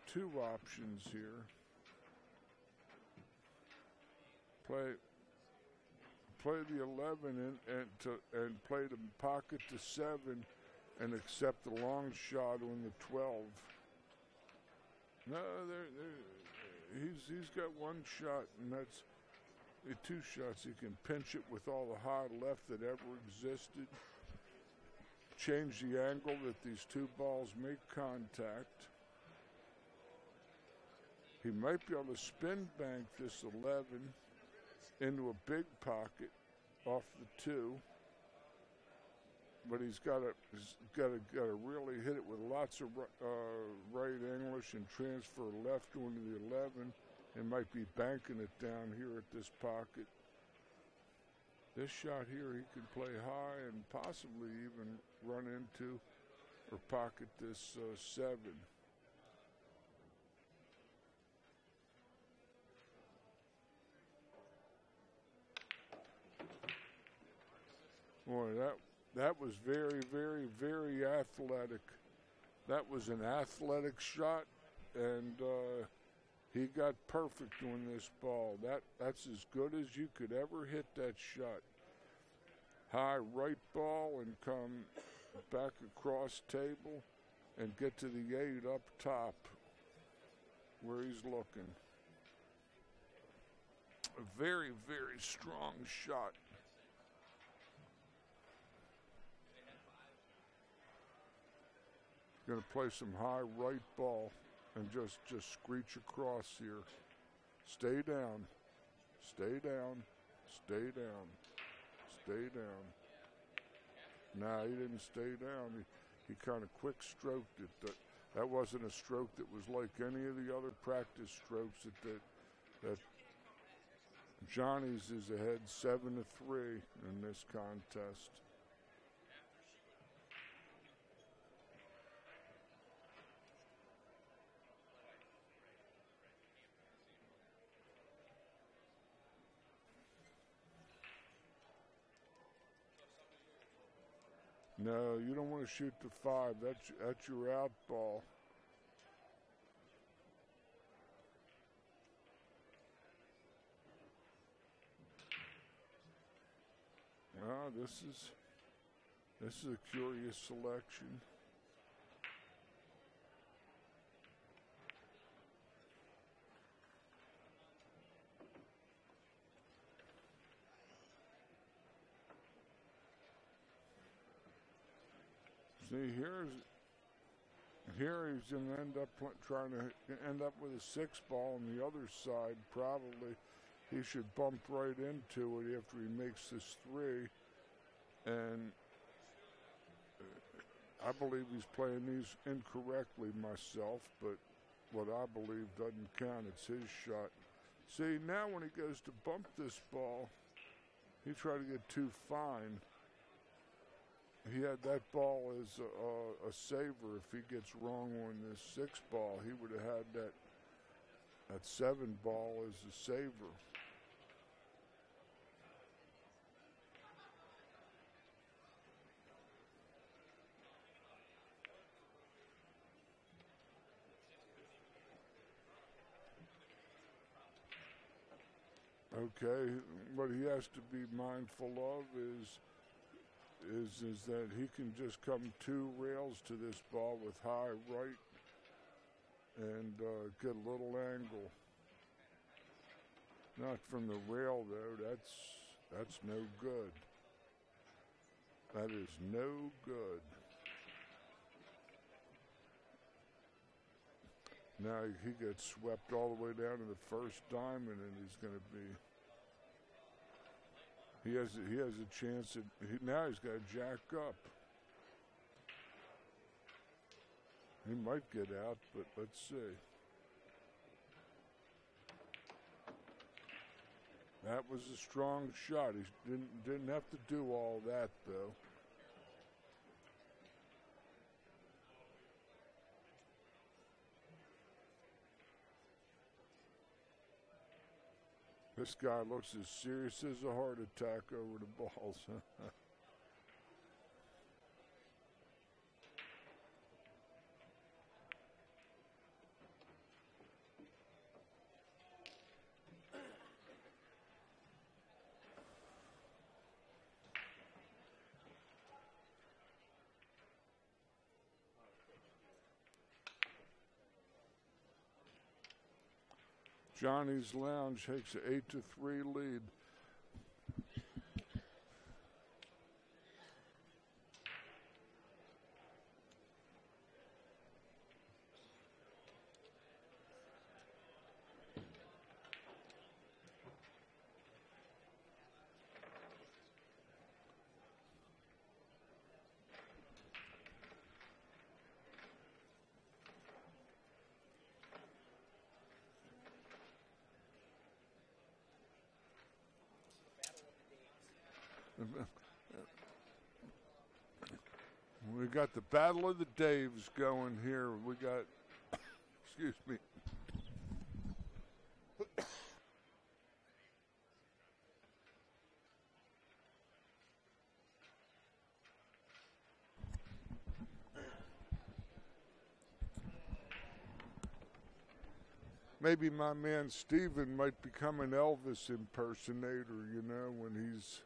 2 options here. Play the 11 and play the pocket to 7 and accept the long shot on the 12. No, he's got 1 shot, and that's 2 shots. He can pinch it with all the high left that ever existed. Change the angle that these 2 balls make contact. He might be able to spin bank this 11 into a big pocket off the 2, but he's got to really hit it with lots of right English and transfer left onto the 11, and might be banking it down here at this pocket. This shot here he could play high and possibly even run into or pocket this 7. Boy, that was very, very, very athletic. That was an athletic shot, and he got perfect on this ball. That's as good as you could ever hit that shot. High right ball and come back across table and get to the 8 up top where he's looking. A very, very strong shot. Going to play some high right ball and just screech across here. Stay down, stay down, stay down, stay down. Nah, he didn't stay down. He kind of quick stroked it. That wasn't a stroke that was like any of the other practice strokes that Johnny's is ahead 7-3 in this contest. No, you don't want to shoot the 5. That's your out ball. This is a curious selection. See, here he's going to end up trying to end up with a 6 ball on the other side. Probably he should bump right into it after he makes this 3. And I believe he's playing these incorrectly myself, but what I believe doesn't count. It's his shot. See, now when he goes to bump this ball, he tried to get too fine. He had that ball as a saver. If he gets wrong on this 6 ball, he would have had that 7 ball as a saver. Okay, what he has to be mindful of is that he can just come 2 rails to this ball with high right and get a little angle. Not from the rail though. That's no good. That is no good. Now he gets swept all the way down to the first diamond, and he's going to be. He has a chance at. Now he's got to jack up. He might get out, but let's see. That was a strong shot. He didn't have to do all that though. This guy looks as serious as a heart attack over the balls. Johnny's Lounge takes an 8-3 lead. We got the Battle of the Daves going here. We got, excuse me. Maybe my man Steven might become an Elvis impersonator, you know, when he's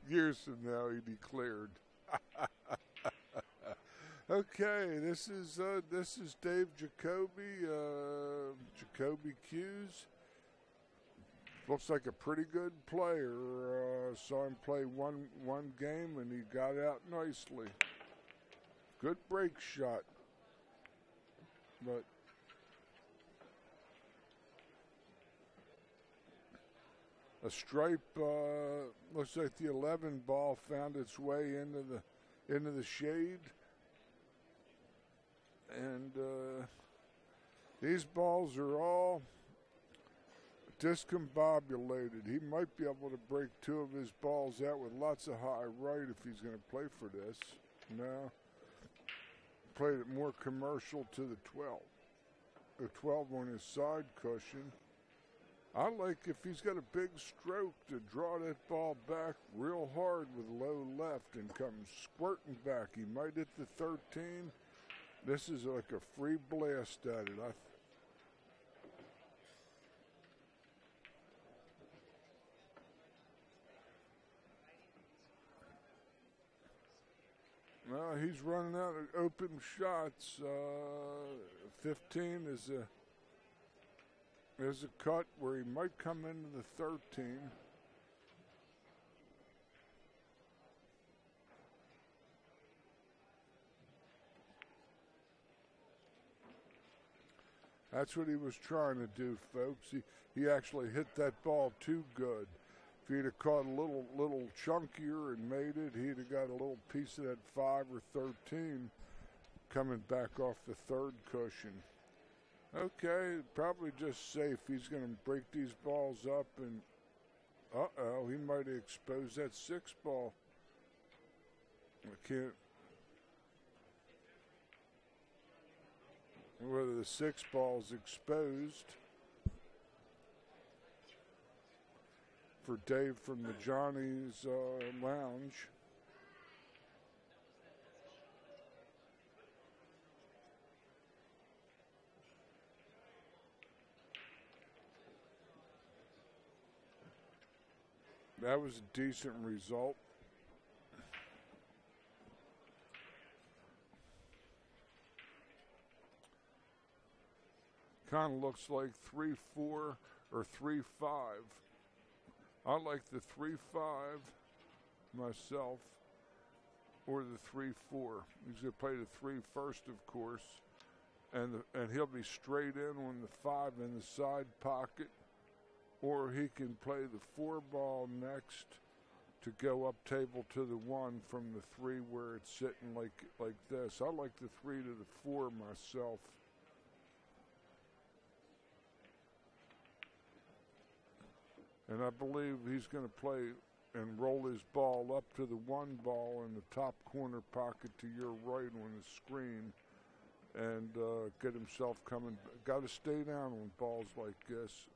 years from now, he declared. Okay, this is Dave Jacoby, Jacoby Cue's. Looks like a pretty good player. Saw him play one game and he got out nicely. Good break shot. But a stripe, looks like the 11 ball found its way into the shade, and these balls are all discombobulated. He might be able to break two of his balls out with lots of high right if he's going to play for this. No. Played it more commercial to the 12. The 12 on his side cushion. I like if he's got a big stroke to draw that ball back real hard with low left and come squirting back. He might hit the 13. This is like a free blast at it. He's running out of open shots. 15 is a cut where he might come into the 13. That's what he was trying to do, folks. He actually hit that ball too good. If he'd have caught a little chunkier and made it, he'd have got a little piece of that 5 or 13 coming back off the third cushion. Okay, probably just safe. He's going to break these balls up, and he might have exposed that 6 ball. I can't. Whether the 6 ball's exposed. For Dave from the Johnny's Lounge. That was a decent result. Kind of looks like 3-4 or 3-5. I like the 3-5 myself, or the 3-4. He's going to play the 3 first, of course, and he'll be straight in on the 5 in the side pocket, or he can play the 4 ball next to go up table to the 1 from the 3 where it's sitting like this. I like the 3 to the 4 myself. And I believe he's going to play and roll his ball up to the 1 ball in the top corner pocket to your right on the screen and get himself coming. Got to stay down on balls like this.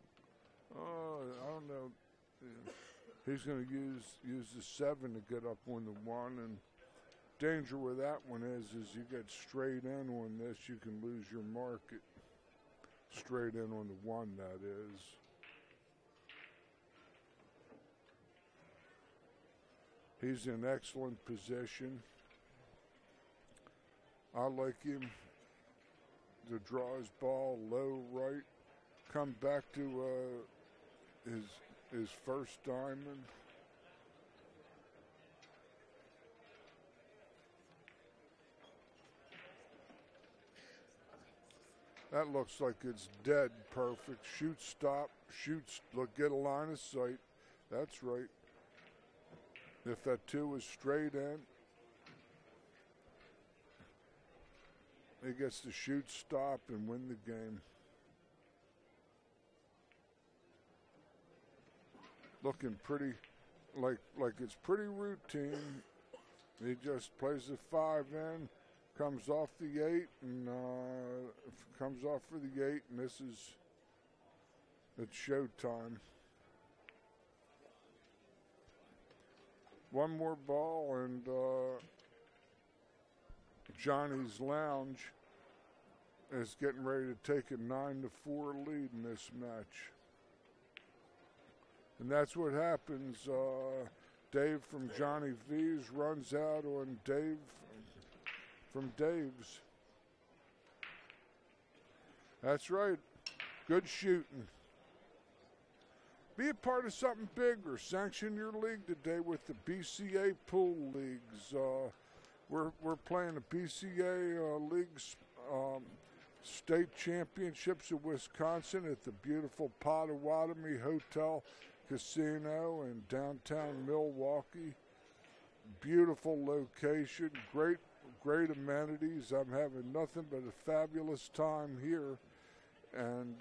I don't know. He's going to use the 7 to get up on the 1. And danger with that one is you get straight in on this, you can lose your market. Straight in on the 1, that is. He's in excellent position. I like him to draw his ball low right, come back to his first diamond. That looks like it's dead perfect. Shoot, stop, shoots, look, get a line of sight. That's right. If that 2 is straight in, he gets to shoot, stop, and win the game. Looking pretty like it's pretty routine. He just plays the 5 in, comes off the 8, and comes off for the 8, and it's showtime. One more ball, and Johnny's Lounge is getting ready to take a 9-4 lead in this match. And that's what happens. Dave from Johnny V's runs out on Dave from Dave's. That's right. Good shooting. Be a part of something bigger. Sanction your league today with the BCAPL leagues. We're playing the BCA leagues state championships of Wisconsin at the beautiful Potawatomi Hotel Casino in downtown Milwaukee. Beautiful location, great amenities. I'm having nothing but a fabulous time here, and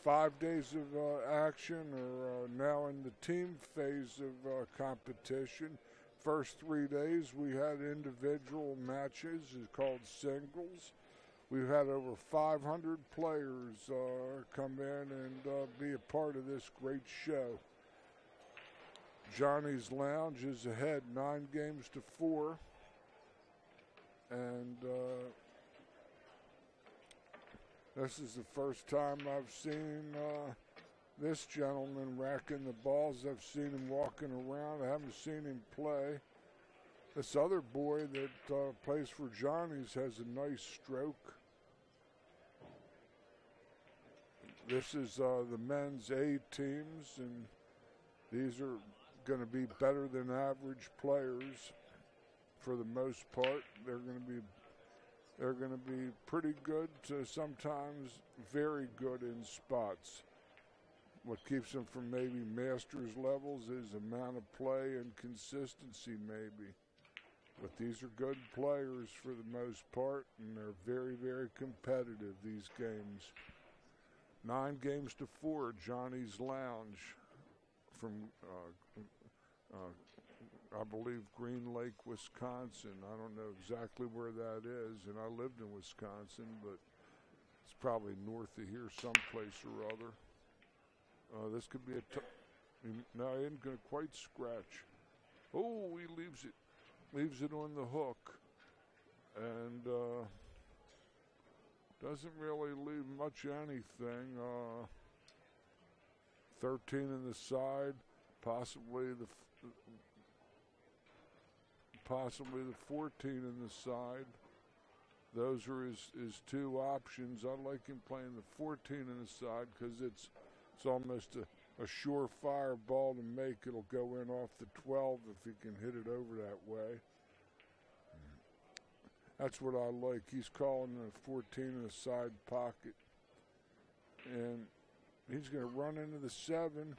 5 days of action are now in the team phase of competition. First 3 days we had individual matches called singles. We've had over 500 players come in and be a part of this great show. Johnny's Lounge is ahead 9-4. And this is the first time I've seen this gentleman racking the balls. I've seen him walking around. I haven't seen him play. This other boy that plays for Johnny's has a nice stroke. This is the men's A teams, and these are going to be better than average players for the most part. They're going to be pretty good to sometimes very good in spots. What keeps them from maybe masters levels is amount of play and consistency maybe. But these are good players for the most part, and they're very, very competitive, these games. 9-4, Johnny's Lounge from, I believe, Green Lake, Wisconsin. I don't know exactly where that is, and I lived in Wisconsin, but it's probably north of here someplace or other. This could be no, he isn't going to quite scratch. Oh, he leaves it on the hook, and doesn't really leave much anything. 13 in the side, possibly the 14 in the side. Those are his two options. I like him playing the 14 in the side because it's almost a surefire ball to make. It'll go in off the 12 if he can hit it over that way. That's what I like. He's calling a 14 in the side pocket. And he's going to run into the 7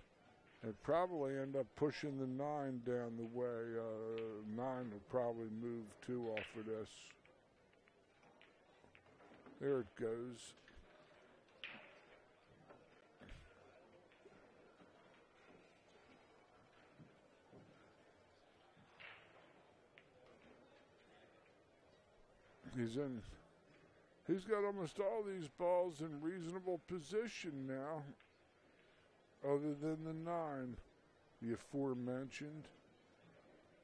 and probably end up pushing the 9 down the way. 9 will probably move 2 off of this. There it goes. He's got almost all these balls in reasonable position now, other than the 9, the aforementioned.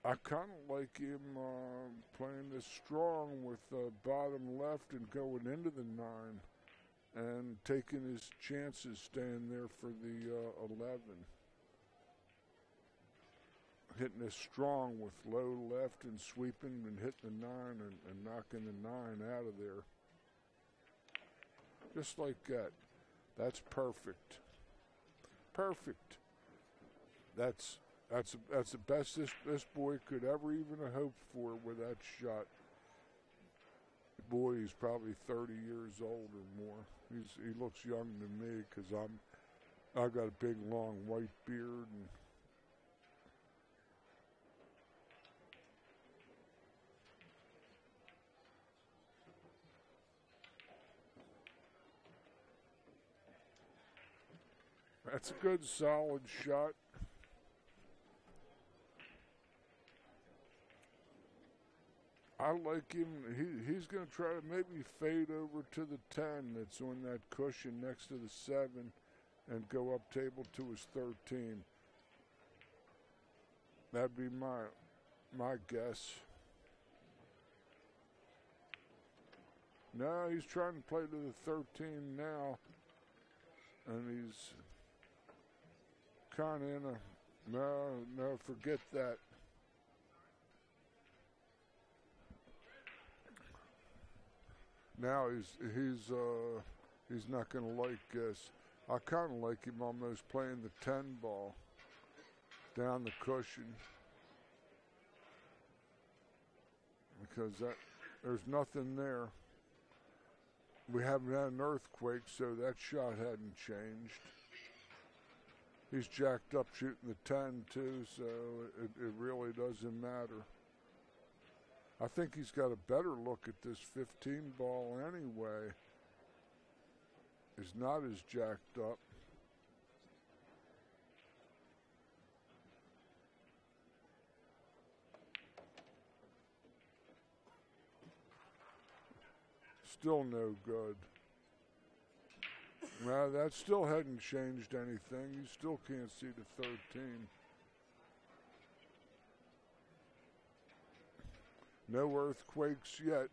I kind of like him playing this strong with bottom left and going into the 9 and taking his chances staying there for the 11. Hitting this strong with low left and sweeping and hitting the 9 and knocking the 9 out of there. Just like that. That's perfect. Perfect. That's the best this boy could ever even have hoped for with that shot. Boy, he's probably 30 years old or more. He looks young to me because I've got a big long white beard and that's a good solid shot. I like him. He's going to try to maybe fade over to the 10 that's on that cushion next to the 7 and go up table to his 13. That'd be my guess. No, he's trying to play to the 13 now, and he's kind of in a no, forget that. Now he's not going to like this. I kind of like him almost playing the 10 ball down the cushion, because there's nothing there. We haven't had an earthquake, so that shot hadn't changed. He's jacked up shooting the 10 too, so it really doesn't matter. I think he's got a better look at this 15 ball anyway. He's not as jacked up. Still no good. Well, that still hadn't changed anything. You still can't see the 13. No earthquakes yet.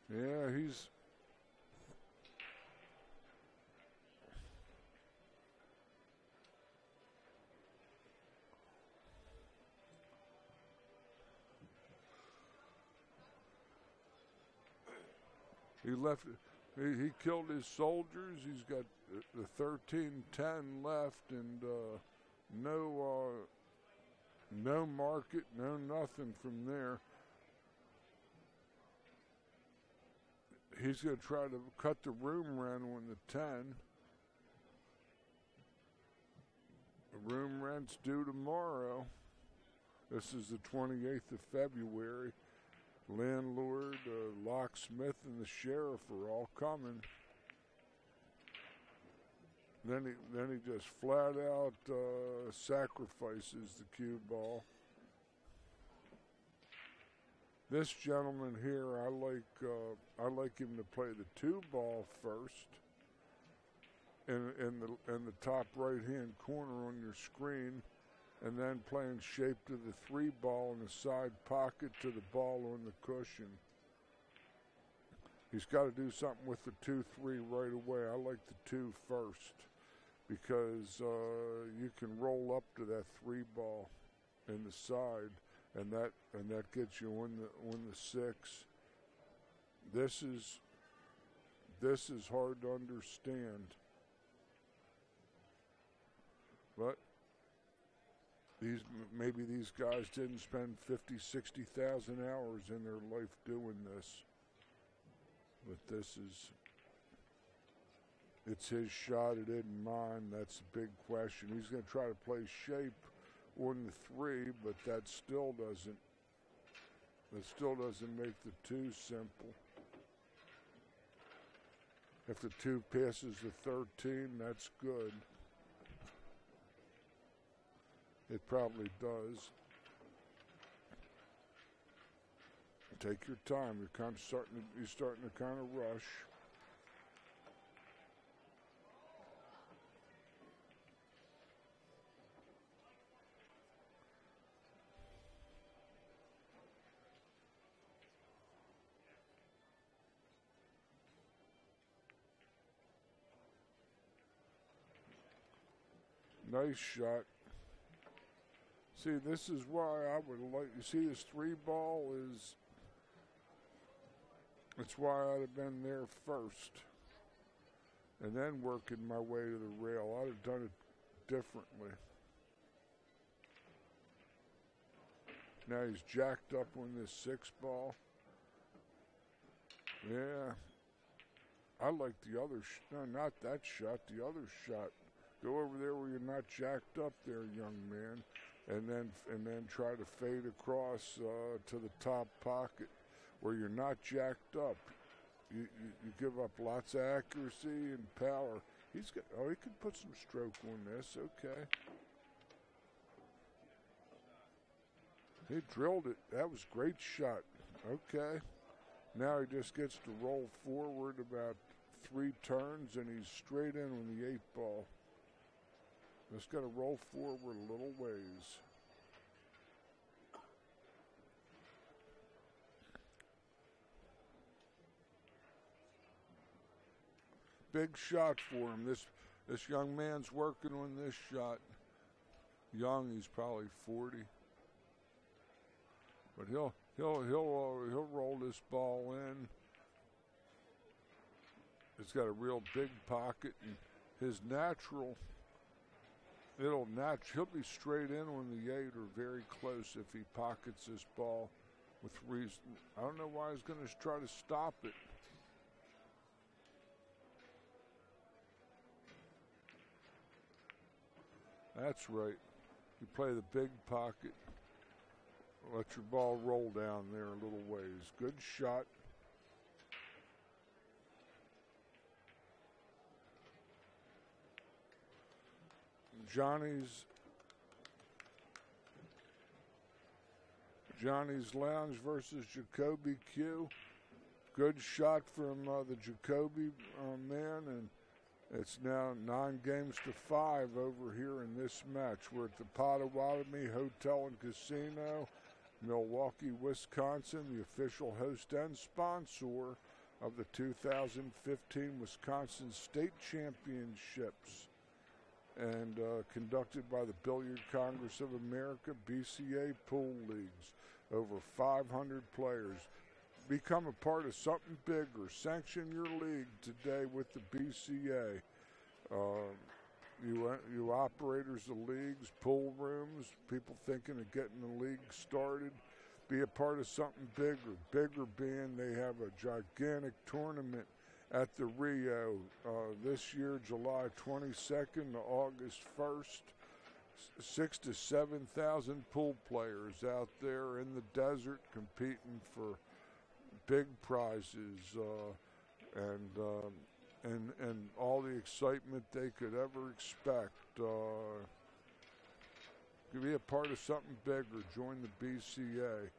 Yeah, he killed his soldiers. He's got the 13-10 left, and no market, no nothing from there. He's going to try to cut the room rent on the 10. The room rent's due tomorrow. This is the 28th of February. Landlord, locksmith, and the sheriff are all coming. Then he just flat out sacrifices the cue ball. This gentleman here, I like him to play the 2 ball first. In the top right hand corner on your screen, and then playing shape to the 3 ball in the side pocket to the ball on the cushion. He's got to do something with the 2-3 right away. I like the 2 first, because you can roll up to that 3 ball in the side, and that gets you on the 6. This is hard to understand, but maybe these guys didn't spend 50, 60,000 hours in their life doing this. But it's his shot, it isn't mine. That's the big question. He's going to try to play shape on the 3, but that still doesn't make the 2 simple. If the 2 passes the 13, that's good. It probably does. Take your time. You're starting to kind of rush. Nice shot. See, this is why I would like, you see this 3 ball is, that's why I'd have been there first. And then working my way to the rail. I'd have done it differently. Now he's jacked up on this 6 ball. Yeah. I like the other, no, not that shot, the other shot. Go over there where you're not jacked up there, young man. And then try to fade across to the top pocket where you're not jacked up. You give up lots of accuracy and power. He's got, oh, he could put some stroke on this, okay. He drilled it. That was a great shot. Okay. Now he just gets to roll forward about 3 turns, and he's straight in on the 8 ball. Just got to roll forward a little ways. Big shot for him. This young man's working on this shot. Young, he's probably 40. But he'll roll this ball in. It's got a real big pocket, and his natural, he'll be straight in on the 8 or very close if he pockets this ball with reason. I don't know why he's going to try to stop it. That's right. You play the big pocket. Let your ball roll down there a little ways. Good shot. Johnny's Lounge versus Jacoby Cue. Good shot from the Jacoby man, and it's now 9-5 over here in this match. We're at the Potawatomi Hotel and Casino, Milwaukee, Wisconsin, the official host and sponsor of the 2015 Wisconsin State Championships, and conducted by the Billiard Congress of America, BCA Pool Leagues. Over 500 players. Become a part of something bigger. Sanction your league today with the BCA. You operators of leagues, pool rooms, people thinking of getting the league started, be a part of something bigger. Bigger being they have a gigantic tournament at the Rio this year, July 22nd to August 1st. 6,000 to 7,000 pool players out there in the desert competing for big prizes and all the excitement they could ever expect. To be a part of something bigger, join the BCA.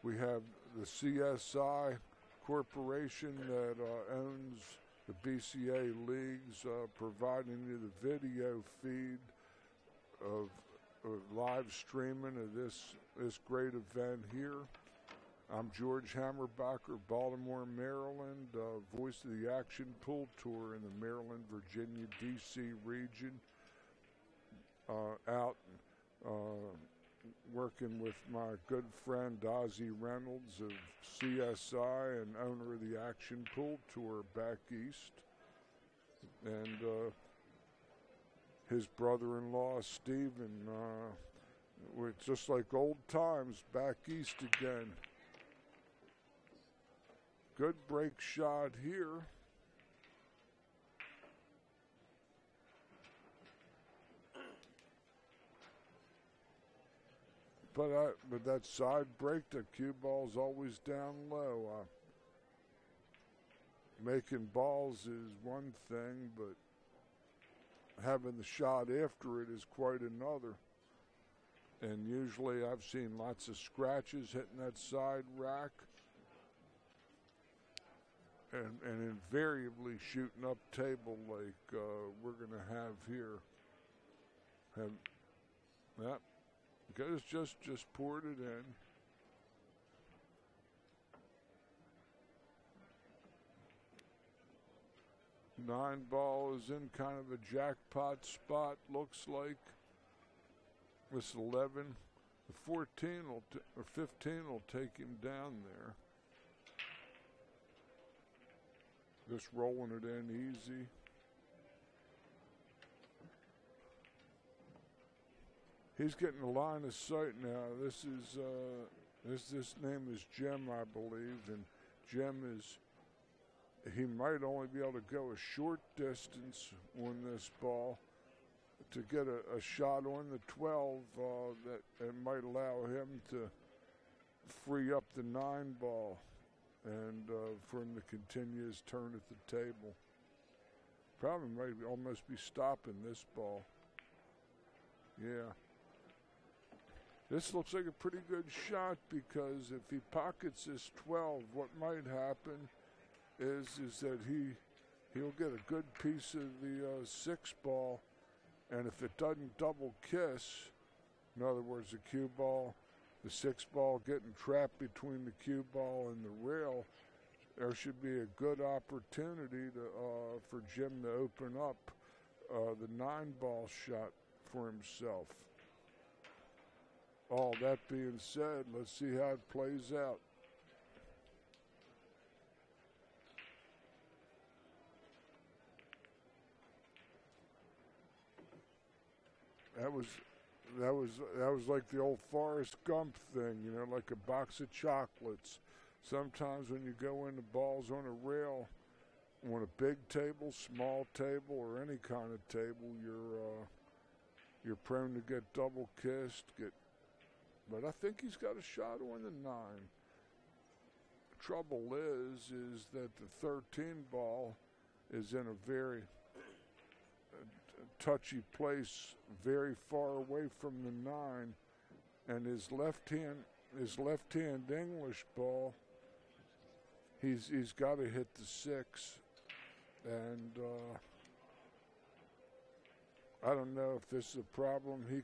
We have the CSI Corporation that owns the BCA leagues, providing you the video feed of live streaming of this great event here. I'm George Hammerbacher, Baltimore, Maryland, voice of the Action Pool Tour in the Maryland, Virginia, D.C. region, out working with my good friend Ozzie Reynolds of CSI and owner of the Action Pool Tour back east, and his brother-in-law Stephen. It's just like old times back east again. Good break shot here. But that side break, the cue ball's always down low. Making balls is one thing, but having the shot after it is quite another. And usually I've seen lots of scratches hitting that side rack. And invariably shooting up table like we're going to have here. Yep. Because just poured it in. Nine ball is in kind of a jackpot spot, looks like. This 11, the 14 or 15 will take him down there. Just rolling it in easy. He's getting a line of sight now. This name is Jim, I believe, and Jim he might only be able to go a short distance on this ball to get a shot on the 12 that it might allow him to free up the 9 ball and for him to continue his turn at the table. probably might almost be stopping this ball. Yeah. This looks like a pretty good shot because if he pockets this 12, what might happen is that he'll get a good piece of the 6 ball, and if it doesn't double kiss, in other words, the cue ball, the 6 ball getting trapped between the cue ball and the rail, there should be a good opportunity for Jim to open up the 9 ball shot for himself. All that being said, let's see how it plays out. That was like the old Forrest Gump thing, you know, like a box of chocolates. Sometimes when you go into balls on a rail, on a big table, small table, or any kind of table, you're prone to get double kissed. But I think he's got a shot on the 9. Trouble is that the 13 ball is in a very touchy place, very far away from the 9, and his left hand English ball, he's got to hit the 6, and I don't know if this is a problem he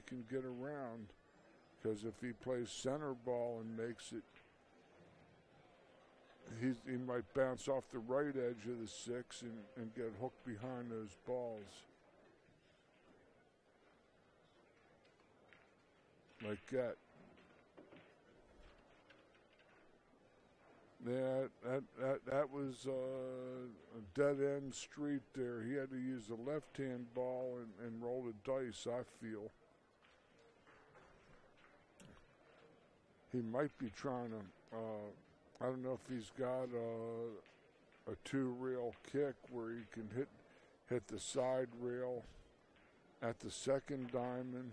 can get around, because if he plays center ball and makes it, he might bounce off the right edge of the 6 and get hooked behind those balls. Like that. Yeah, that was a dead-end street there. He had to use the left-hand ball and roll the dice, I feel. He might be trying to, I don't know if he's got a 2-rail kick where he can hit the side rail at the second diamond,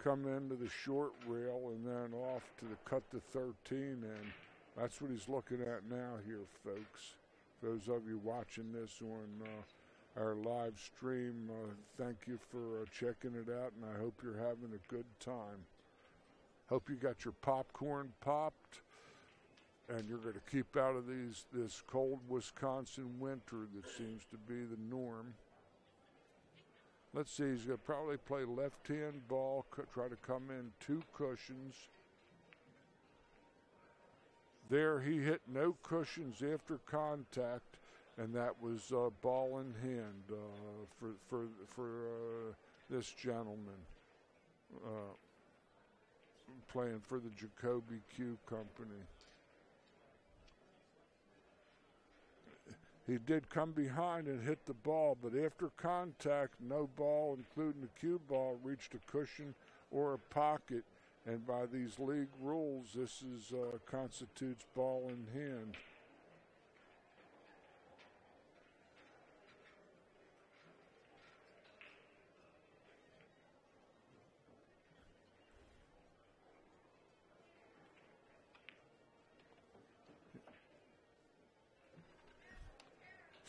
come into the short rail, and then off to the cut the 13 in. That's what he's looking at now here, folks. Those of you watching this on our live stream, thank you for checking it out, and I hope you're having a good time. Hope you got your popcorn popped, and you're going to keep out of this cold Wisconsin winter that seems to be the norm. Let's see, he's going to probably play left-hand ball, try to come in 2 cushions. There, he hit no cushions after contact, and that was ball in hand for this gentleman playing for the Jacoby Cue company. He did come behind and hit the ball, but after contact, no ball, including the cue ball, reached a cushion or a pocket. And by these league rules, this is constitutes ball in hand.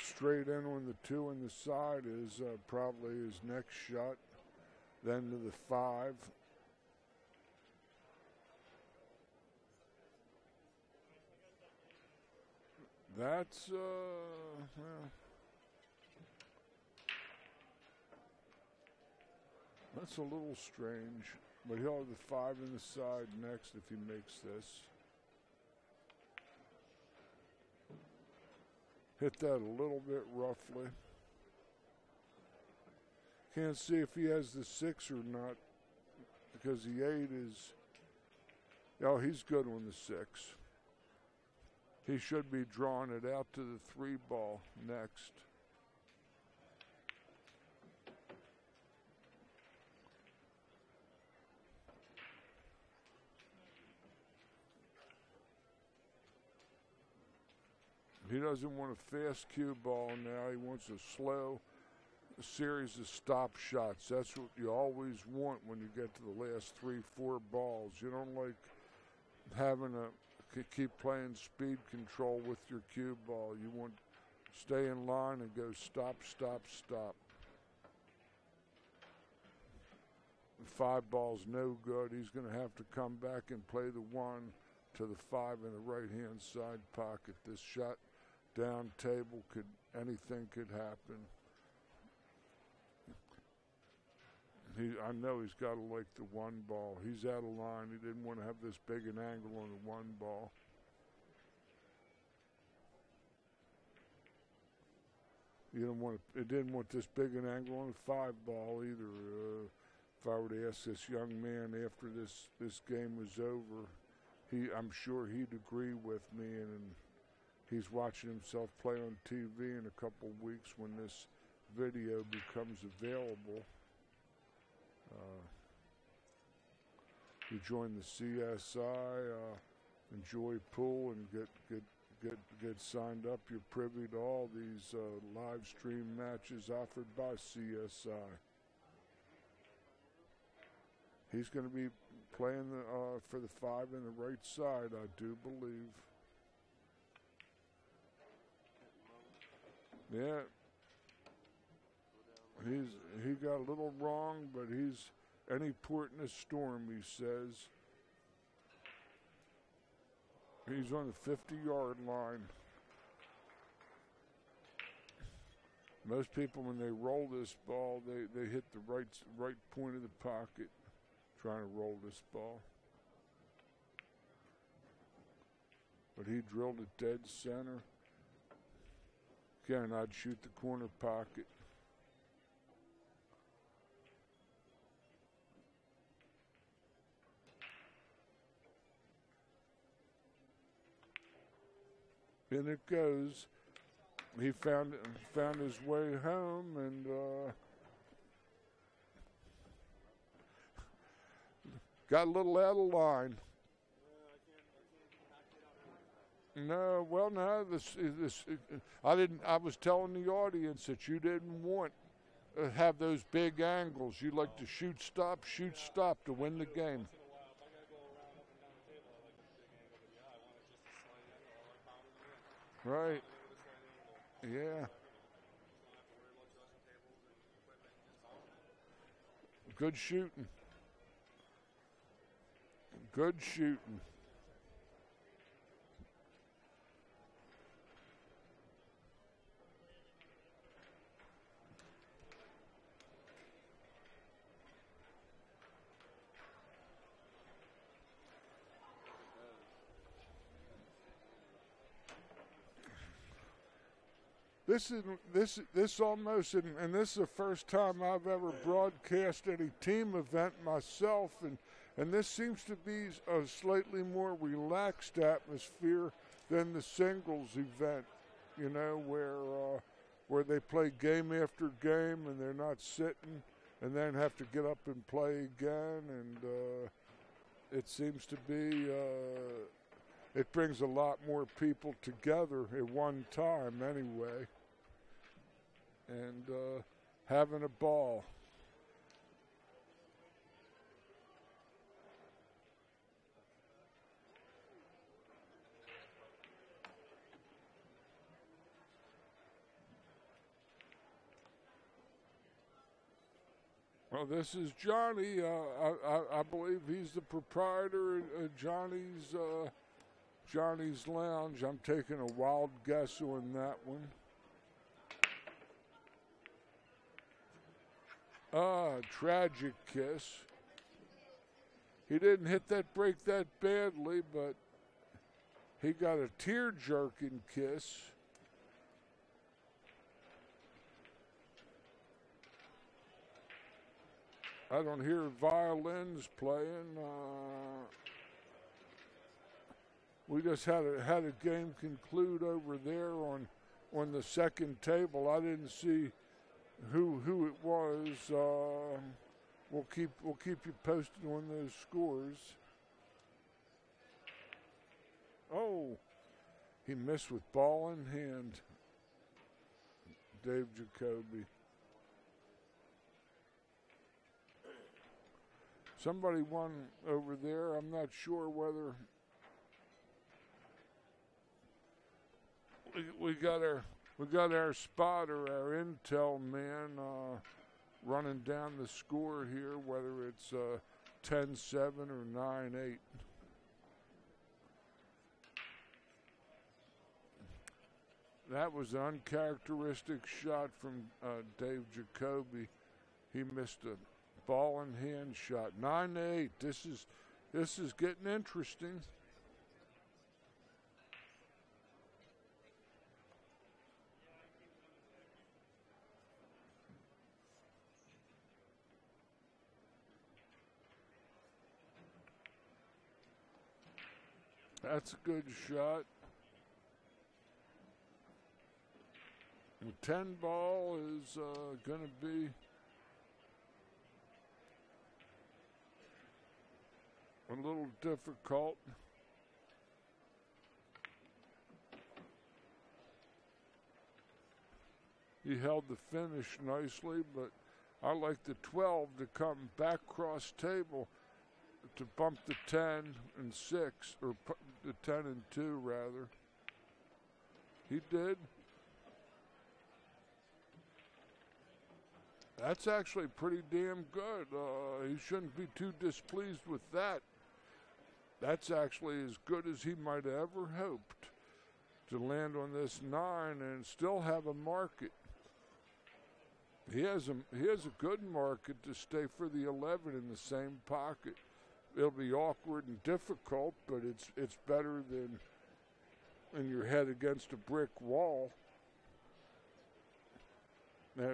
Straight in on the 2 on the side is probably his next shot. Then to the 5. That's, well, that's a little strange, but he'll have the 5 in the side next if he makes this. Hit that a little bit roughly. Can't see if he has the 6 or not, because the 8 is, oh, he's good on the 6. He should be drawing it out to the 3 ball next. He doesn't want a fast cue ball now. He wants a slow series of stop shots. That's what you always want when you get to the last 3-4 balls. You don't like having to keep playing speed control with your cue ball. You want Stay in line and go stop, stop, stop. The 5 ball's no good. He's going to have to come back and play the 1 to the 5 in the right-hand side pocket. This shot down table, anything could happen. I know he's got to like the 1 ball. He's out of line. He didn't want to have this big an angle on the 1 ball. It didn't want this big an angle on the 5 ball either. If I were to ask this young man after this game was over, I'm sure he'd agree with me, and he's watching himself play on TV in a couple weeks when this video becomes available. You join the CSI, enjoy pool, and get signed up. You're privy to all these live stream matches offered by CSI. He's going to be playing for the 5 in the right side, I do believe. Yeah. He got a little wrong, but he's any port in a storm, he says. He's on the 50-yard line. Most people, when they roll this ball, they hit the right point of the pocket trying to roll this ball. But he drilled it dead center. Again, I'd shoot the corner pocket. In it goes. He found his way home, and got a little out of line. No, well, no. I was telling the audience that you didn't want to have those big angles. You like to shoot stop to win the game. Right. Yeah. Good shooting. Good shooting. This almost, and this is the first time I've ever broadcast any team event myself, and this seems to be a slightly more relaxed atmosphere than the singles event, you know, where they play game after game and they're not sitting and then have to get up and play again, and it seems to be it brings a lot more people together at one time anyway, and having a ball. Well, this is Johnny. I believe he's the proprietor of Johnny's Lounge. I'm taking a wild guess on that one. Tragic kiss. He didn't break that badly, but he got a tear-jerking kiss. I don't hear violins playing. We just had a game conclude over there on the second table. I didn't see who it was. We'll keep you posted on those scores. Oh, he missed with ball in hand. Dave Jacoby. Somebody won over there. I'm not sure whether we got We got our spotter, our intel man, running down the score here, whether it's 10-7 or 9-8. That was an uncharacteristic shot from Dave Jacoby. He missed a ball in hand shot. 9-8. This is getting interesting. That's a good shot. The 10 ball is going to be a little difficult. He held the finish nicely, but I like the 12 to come back cross table to bump the 10 and 6, or the 10 and 2 rather. He did. That's actually pretty damn good. He shouldn't be too displeased with that. That's actually as good as he might have ever hoped to land on this 9 and still have a market. He has a good market to stay for the 11 in the same pocket. It'll be awkward and difficult, but it's better than in your head against a brick wall. Now,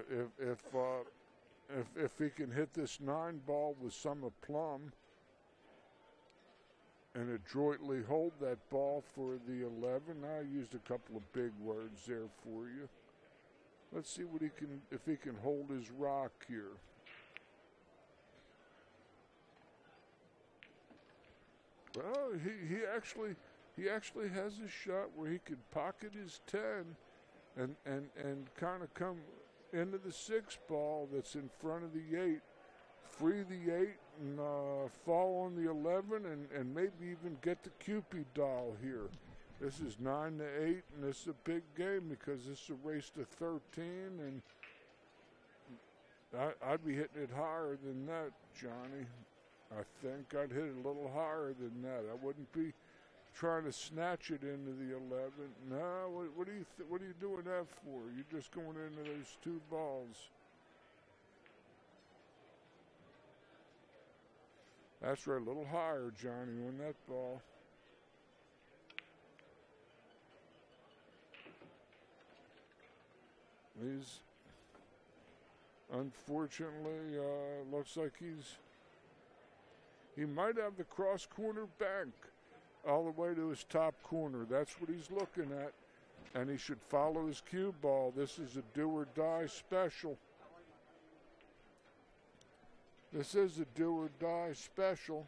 if he can hit this 9 ball with some aplomb and adroitly hold that ball for the 11, I used a couple of big words there for you. Let's see what if he can hold his rock here. Well, he actually has a shot where he could pocket his 10 and kind of come into the 6 ball that's in front of the 8, free the 8 and fall on the 11 and maybe even get the Cupid doll here. This is 9-8, and this is a big game because this is a race to 13, and I'd be hitting it higher than that, Johnny. I think I'd hit it a little higher than that. I wouldn't be trying to snatch it into the 11. No, what are you doing that for? You're just going into those 2 balls. That's right, a little higher, Johnny, on that ball. He's, unfortunately, looks like he might have the cross corner bank all the way to his top corner. That's what he's looking at, and he should follow his cue ball. This is a do or die special. This is a do or die special.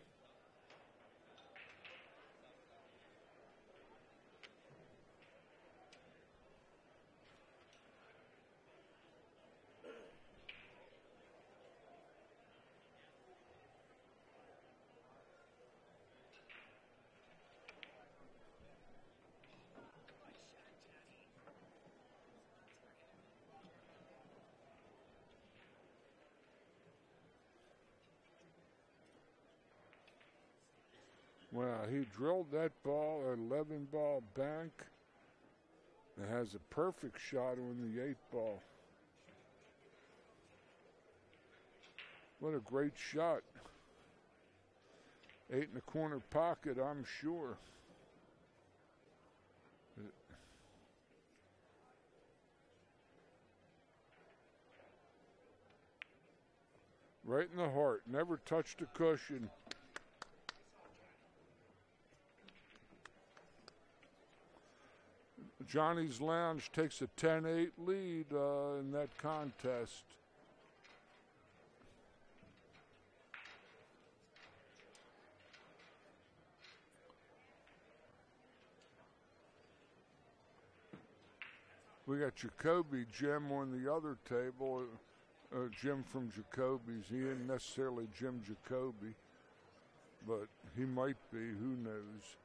Wow, he drilled that ball, an 11-ball bank. It has a perfect shot on the 8 ball. What a great shot. 8 in the corner pocket, I'm sure. Right in the heart, never touched a cushion. Johnny's Lounge takes a 10-8 lead in that contest. We got Jacoby Jim on the other table. Jim from Jacoby's. He isn't necessarily Jim Jacoby, but he might be. Who knows?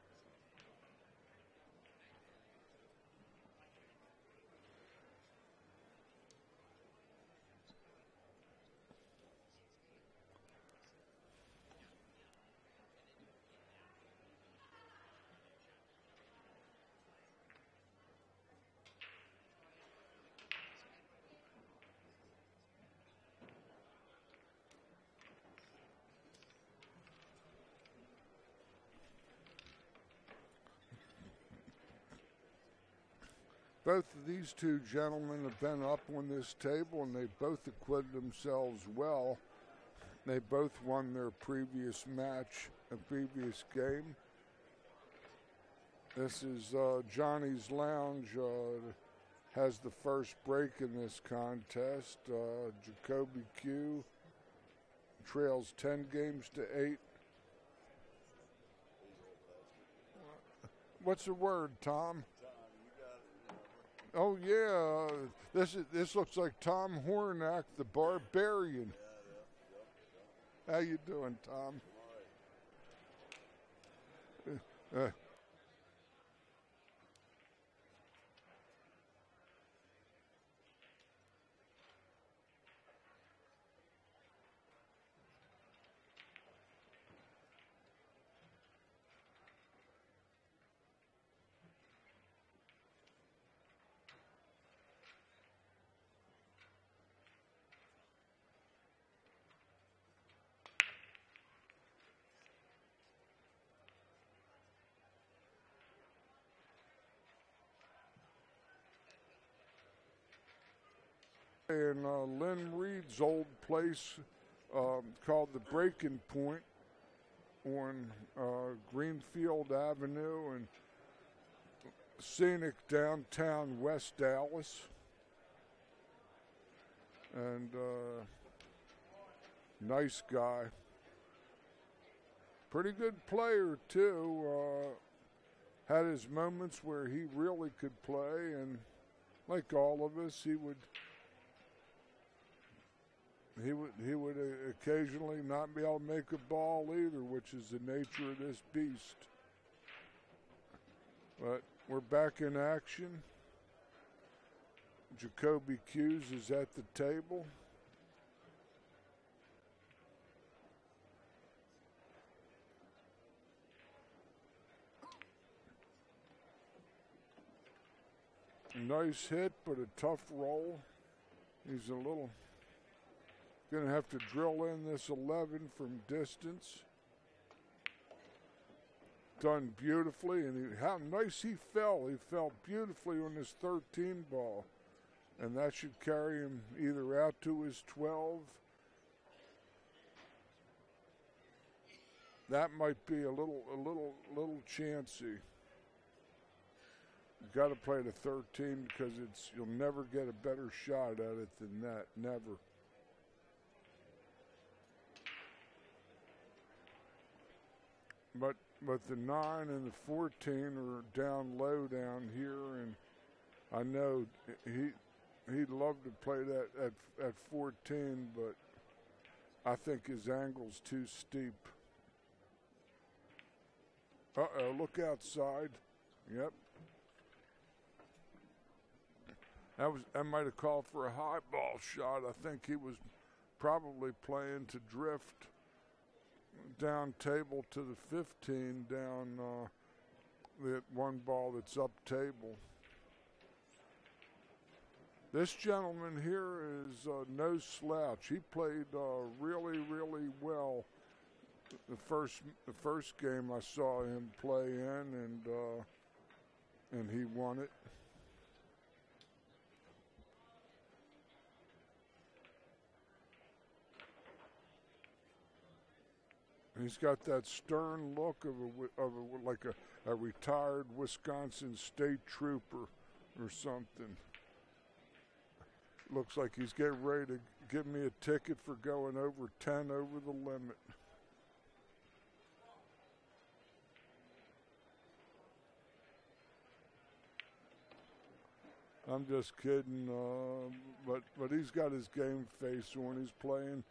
Both of these two gentlemen have been up on this table, and they both acquitted themselves well. They both won their previous match, a previous game. This is Johnny's Lounge, has the first break in this contest. Jacoby Cue trails 10 games to 8. What's the word, Tom? Oh yeah, this looks like Tom Hornack, the Barbarian. How you doing, Tom? In Lynn Reed's old place called the Breaking Point on Greenfield Avenue in scenic downtown West Dallas. And nice guy. Pretty good player too. Had his moments where he really could play, and like all of us, he would occasionally not be able to make a ball either, which is the nature of this beast. But we're back in action. Jacoby Cue is at the table. Nice hit, but a tough roll. He's a little going to have to drill in this 11 from distance. Done beautifully, and how nice he fell. He fell beautifully on this 13 ball, and that should carry him either out to his 12. That might be a little chancy. You got to play the 13 because you'll never get a better shot at it than that. Never. But the 9 and the 14 are down low down here, and I know he'd love to play that at 14, but I think his angle's too steep. Uh-oh, look outside. Yep. That might have called for a high ball shot. I think he was probably playing to drift down table to the 15 down that one ball that's up table. This gentleman here is no slouch. He played really well the first game I saw him play in, and he won it. He's got that stern look of like a retired Wisconsin state trooper or something. Looks like he's getting ready to give me a ticket for going over 10 over the limit. I'm just kidding, but he's got his game face on. He's playing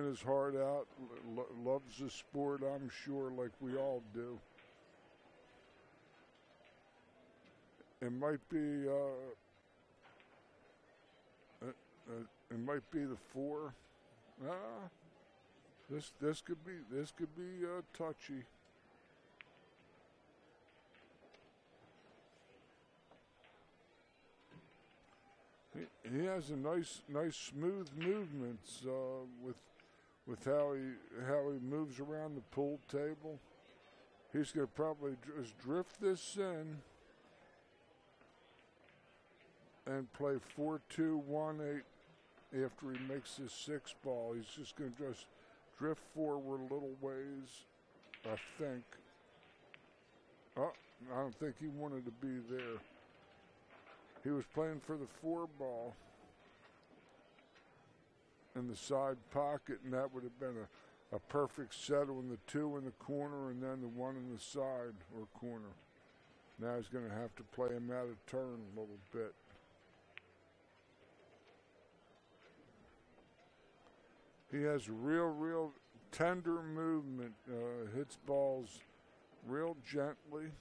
his heart out, loves the sport, I'm sure, like we all do. It might be the 4. This could be touchy. He has a nice smooth movements with how he moves around the pool table. He's going to probably just drift this in. and play 4-2-1-8 after he makes his 6 ball. He's just going to just drift forward a little ways, I think. Oh, I don't think he wanted to be there. He was playing for the 4 ball in the side pocket, and that would have been a perfect settle in the 2 in the corner and then the 1 in the side or corner. Now he's going to have to play him out of turn a little bit. He has real tender movement, hits balls real gently.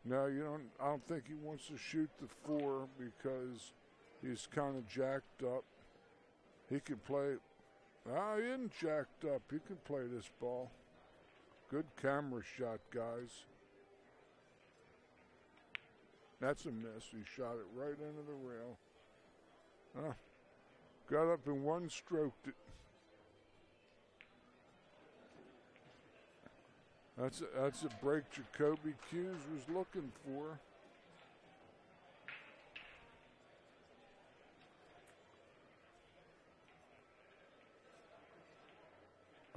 Now I don't think he wants to shoot the 4 because he's kind of jacked up. He can play. He isn't jacked up. He can play this ball. Good camera shot, guys. That's a miss. He shot it right into the rail. Got up and one stroked it. That's a break Jacoby Cue was looking for.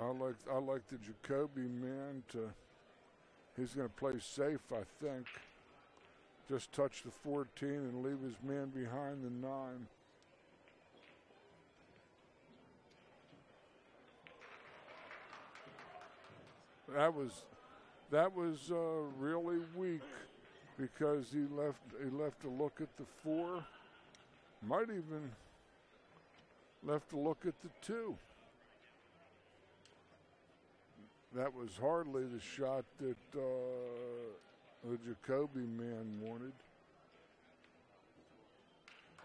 I like the Jacoby man he's going to play safe, I think. Just touch the 14 and leave his man behind the 9. That was really weak because he left a look at the 4. Might even left a look at the 2. That was hardly the shot that the Jacoby man wanted.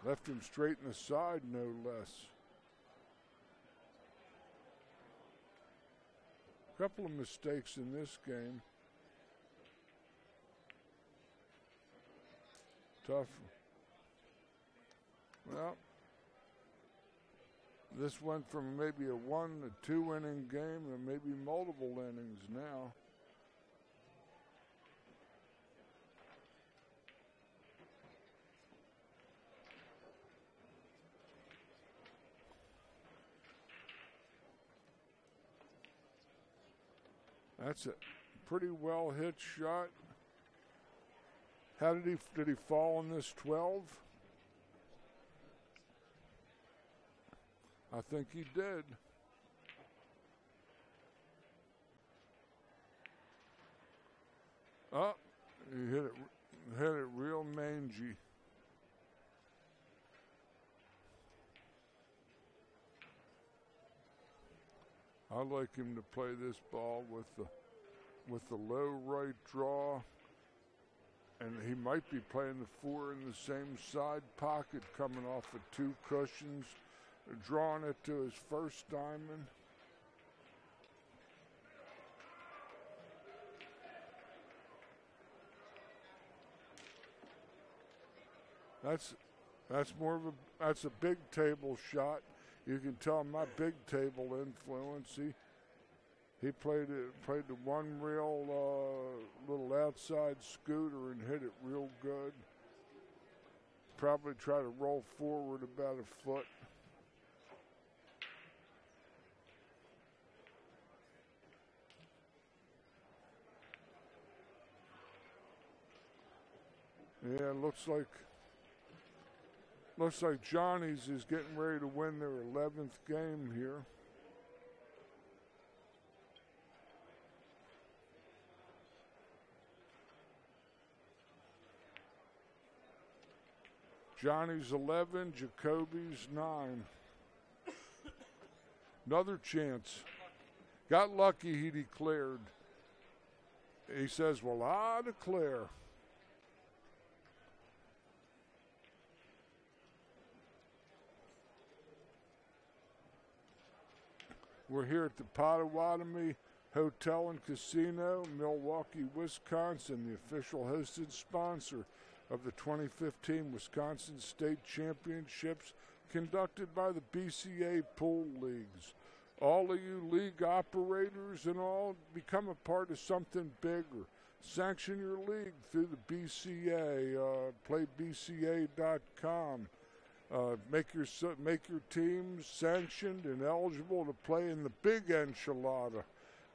Left him straight in the side, no less. A couple of mistakes in this game. Tough. Well, this went from maybe a 1 to 2 inning game to maybe multiple innings now. That's a pretty well hit shot. How did he fall on this 12? I think he did. Oh, he hit it real mangy. I like him to play this ball with the low right draw, and he might be playing the 4 in the same side pocket, coming off of 2 cushions, drawing it to his first diamond. That's a big table shot. You can tell my big table influence. He played the one real little outside scooter and hit it real good. Probably try to roll forward about a foot. Yeah, looks like Johnny's is getting ready to win their 11th game here. Johnny's 11, Jacoby's 9. Another chance. Got lucky he declared. He says, well, I declare. We're here at the Potawatomi Hotel and Casino, Milwaukee, Wisconsin, the official hosted sponsor of the 2015 Wisconsin State Championships conducted by the BCAPL pool leagues. All of you league operators and all, become a part of something bigger. Sanction your league through the BCA. Play BCA.com. Make your teams sanctioned and eligible to play in the Big Enchilada,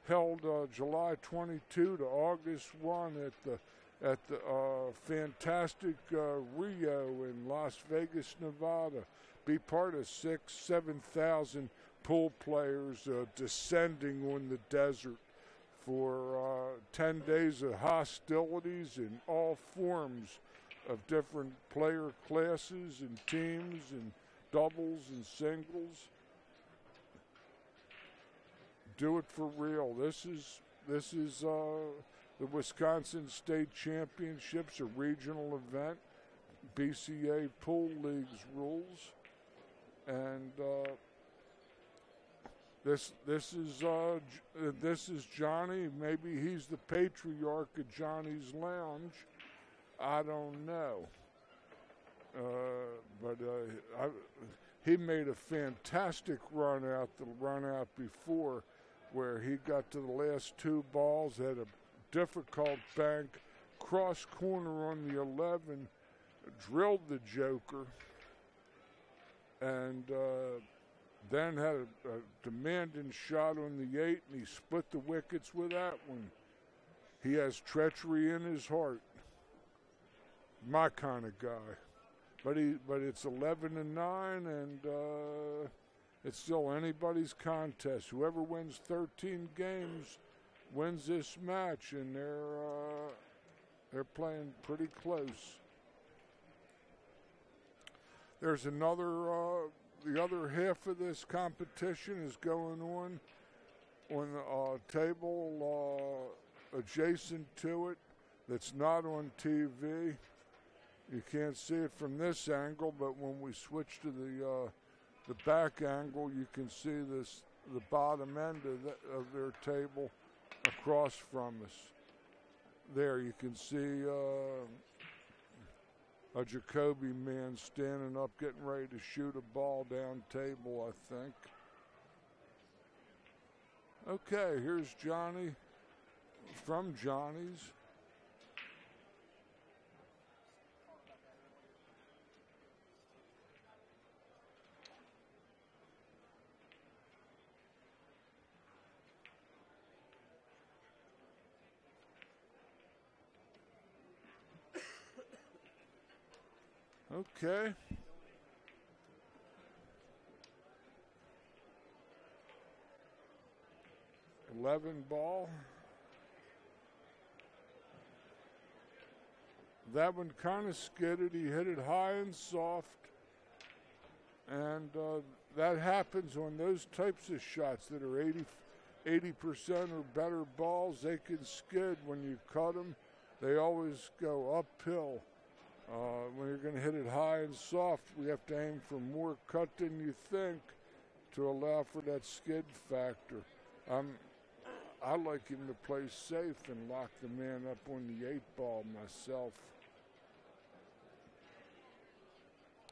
held July 22 to August 1 at the fantastic Rio in Las Vegas, Nevada. Be part of 7,000 pool players descending on the desert for 10 days of hostilities in all forms of different player classes and teams and doubles and singles. Do it for real. This is the Wisconsin State Championships, a regional event, BCA Pool League's rules, and this is Johnny. Maybe he's the patriarch of Johnny's Lounge. I don't know, but he made a fantastic run out before, where he got to the last two balls, had a difficult bank, cross corner on the 11, drilled the joker, and then had a demanding shot on the 8, and he split the wickets with that one. He has treachery in his heart. My kind of guy. But it's 11-9, and it's still anybody's contest. Whoever wins 13 games wins this match, and they're playing pretty close. There's another, the other half of this competition is going on the table adjacent to it that's not on TV. You can't see it from this angle, but when we switch to the back angle, you can see the bottom end of their table across from us. There you can see a Jacoby man standing up, getting ready to shoot a ball down table, I think. Okay, here's Johnny from Johnny's. Okay. Ball. That one kind of skidded. He hit it high and soft. And that happens on those types of shots that are 80% or better balls. They can skid when you cut them. They always go uphill. When you're going to hit it high and soft, we have to aim for more cut than you think to allow for that skid factor. I like him to play safe and lock the man up on the 8-ball myself.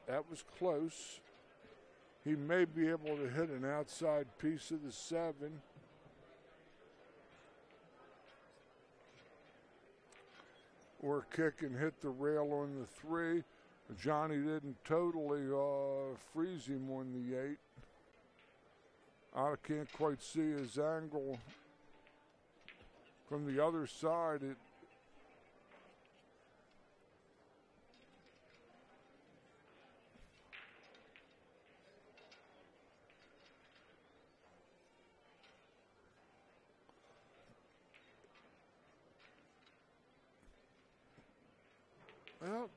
That was close. He may be able to hit an outside piece of the 7. Or kick and hit the rail on the 3. Johnny didn't totally freeze him on the 8. I can't quite see his angle from the other side. Well,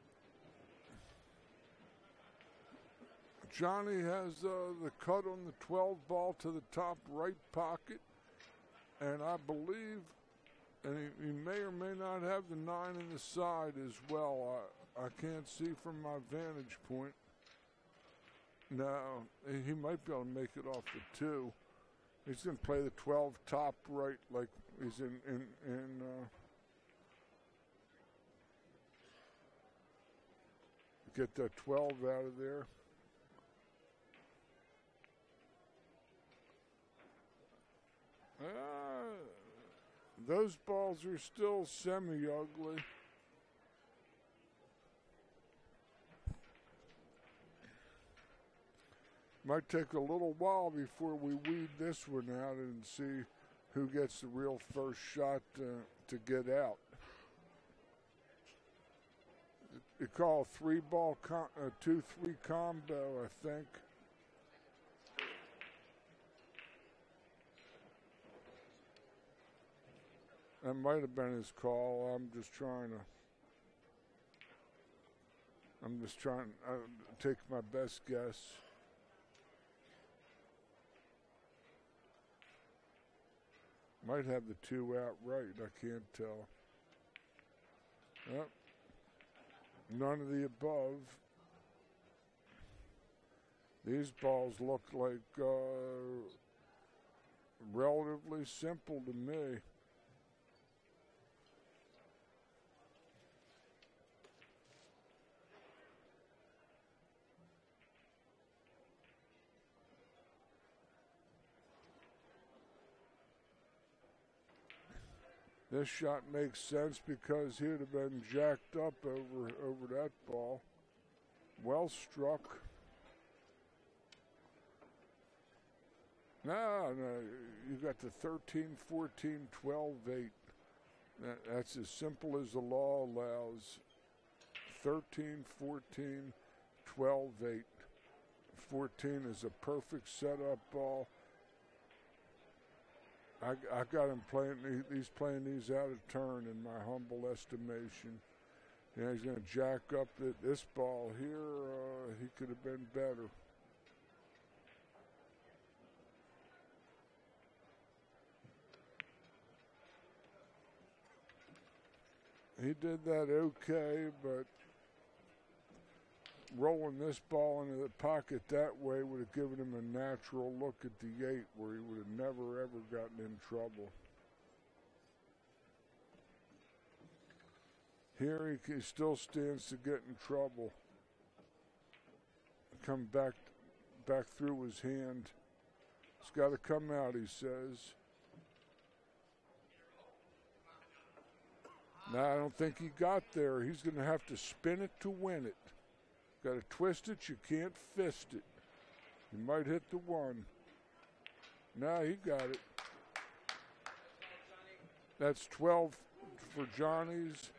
Johnny has the cut on the 12 ball to the top right pocket, and I believe, and he may or may not have the 9 in the side as well. I can't see from my vantage point. No, he might be able to make it off the 2. He's going to play the 12 top right like he's in get that 12 out of there. Those balls are still semi-ugly. Might take a little while before we weed this one out and see who gets the real first shot to get out. You call a 3-ball, 2-3 combo, I think. That might have been his call. I'm just trying to take my best guess. Might have the 2 out right. I can't tell. Yep. None of the above. These balls look like relatively simple to me. This shot makes sense because he'd have been jacked up over that ball. Well struck. No, you got the 13, 14, 12, 8. That's as simple as the law allows. 13, 14, 12, 8. 14 is a perfect setup ball. I got him playing. He's playing these out of turn, in my humble estimation. Yeah, he's going to jack up this ball here. He could have been better. He did that okay, but rolling this ball into the pocket that way would have given him a natural look at the 8 where he would have never, ever gotten in trouble. Here he still stands to get in trouble. Come back through his hand. It's got to come out, he says. No, I don't think he got there. He's going to have to spin it to win it. Got to twist it, you can't fist it. You might hit the 1. No, he got it. That's 12 for Johnny's.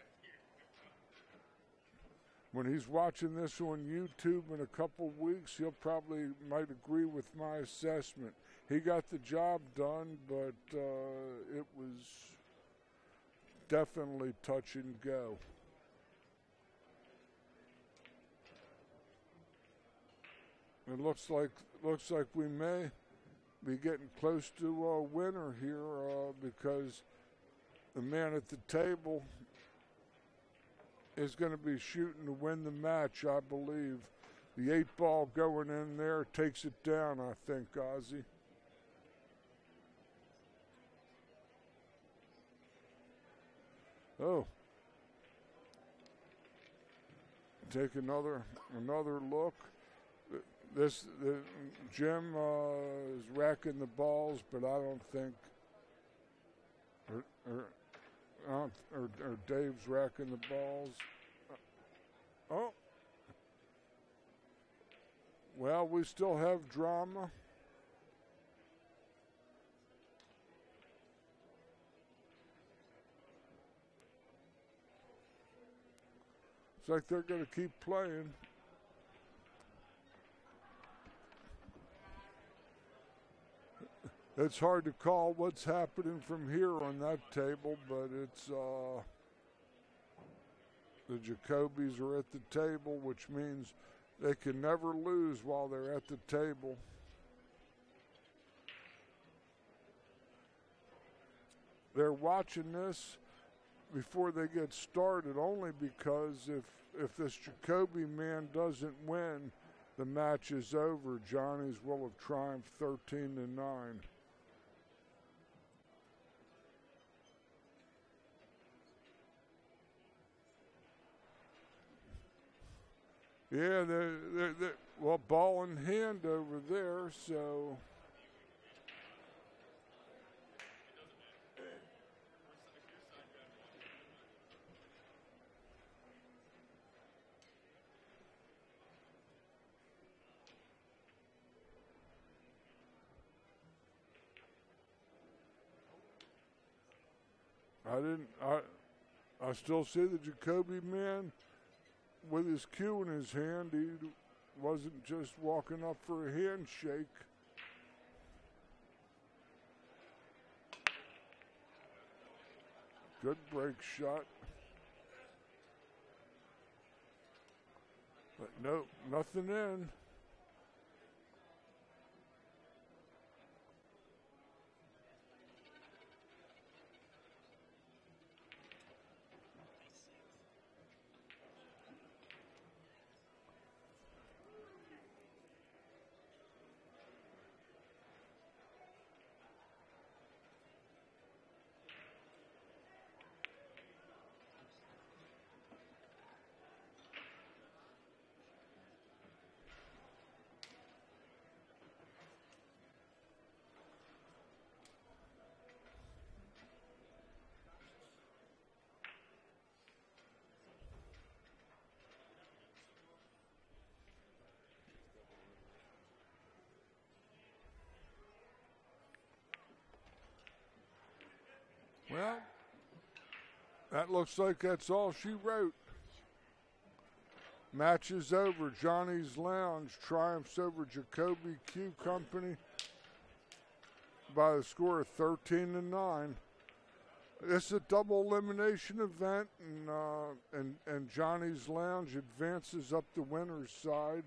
When he's watching this on YouTube in a couple weeks, he'll probably might agree with my assessment. He got the job done, but it was definitely touch and go. It looks like we may be getting close to a winner here because the man at the table is going to be shooting to win the match, I believe. The 8-ball going in there takes it down, I think, Ozzy. Oh. Take another look. Jim is racking the balls, but I don't think, or Dave's racking the balls. Oh, well, we still have drama. It's like they're going to keep playing. It's hard to call what's happening from here on that table, but it's the Jacobys are at the table, which means they can never lose while they're at the table. They're watching this before they get started only because if this Jacoby man doesn't win, the match is over. Johnny's will have triumphed 13-9. Yeah, well, ball in hand over there, so. I still see the Jacoby man with his cue in his hand. He wasn't just walking up for a handshake. Good break shot. But no, nothing in. Well, that looks like that's all she wrote. Match is over. Johnny's Lounge triumphs over Jacoby Cue Company by the score of 13-9. This is a double elimination event, and Johnny's Lounge advances up the winner's side.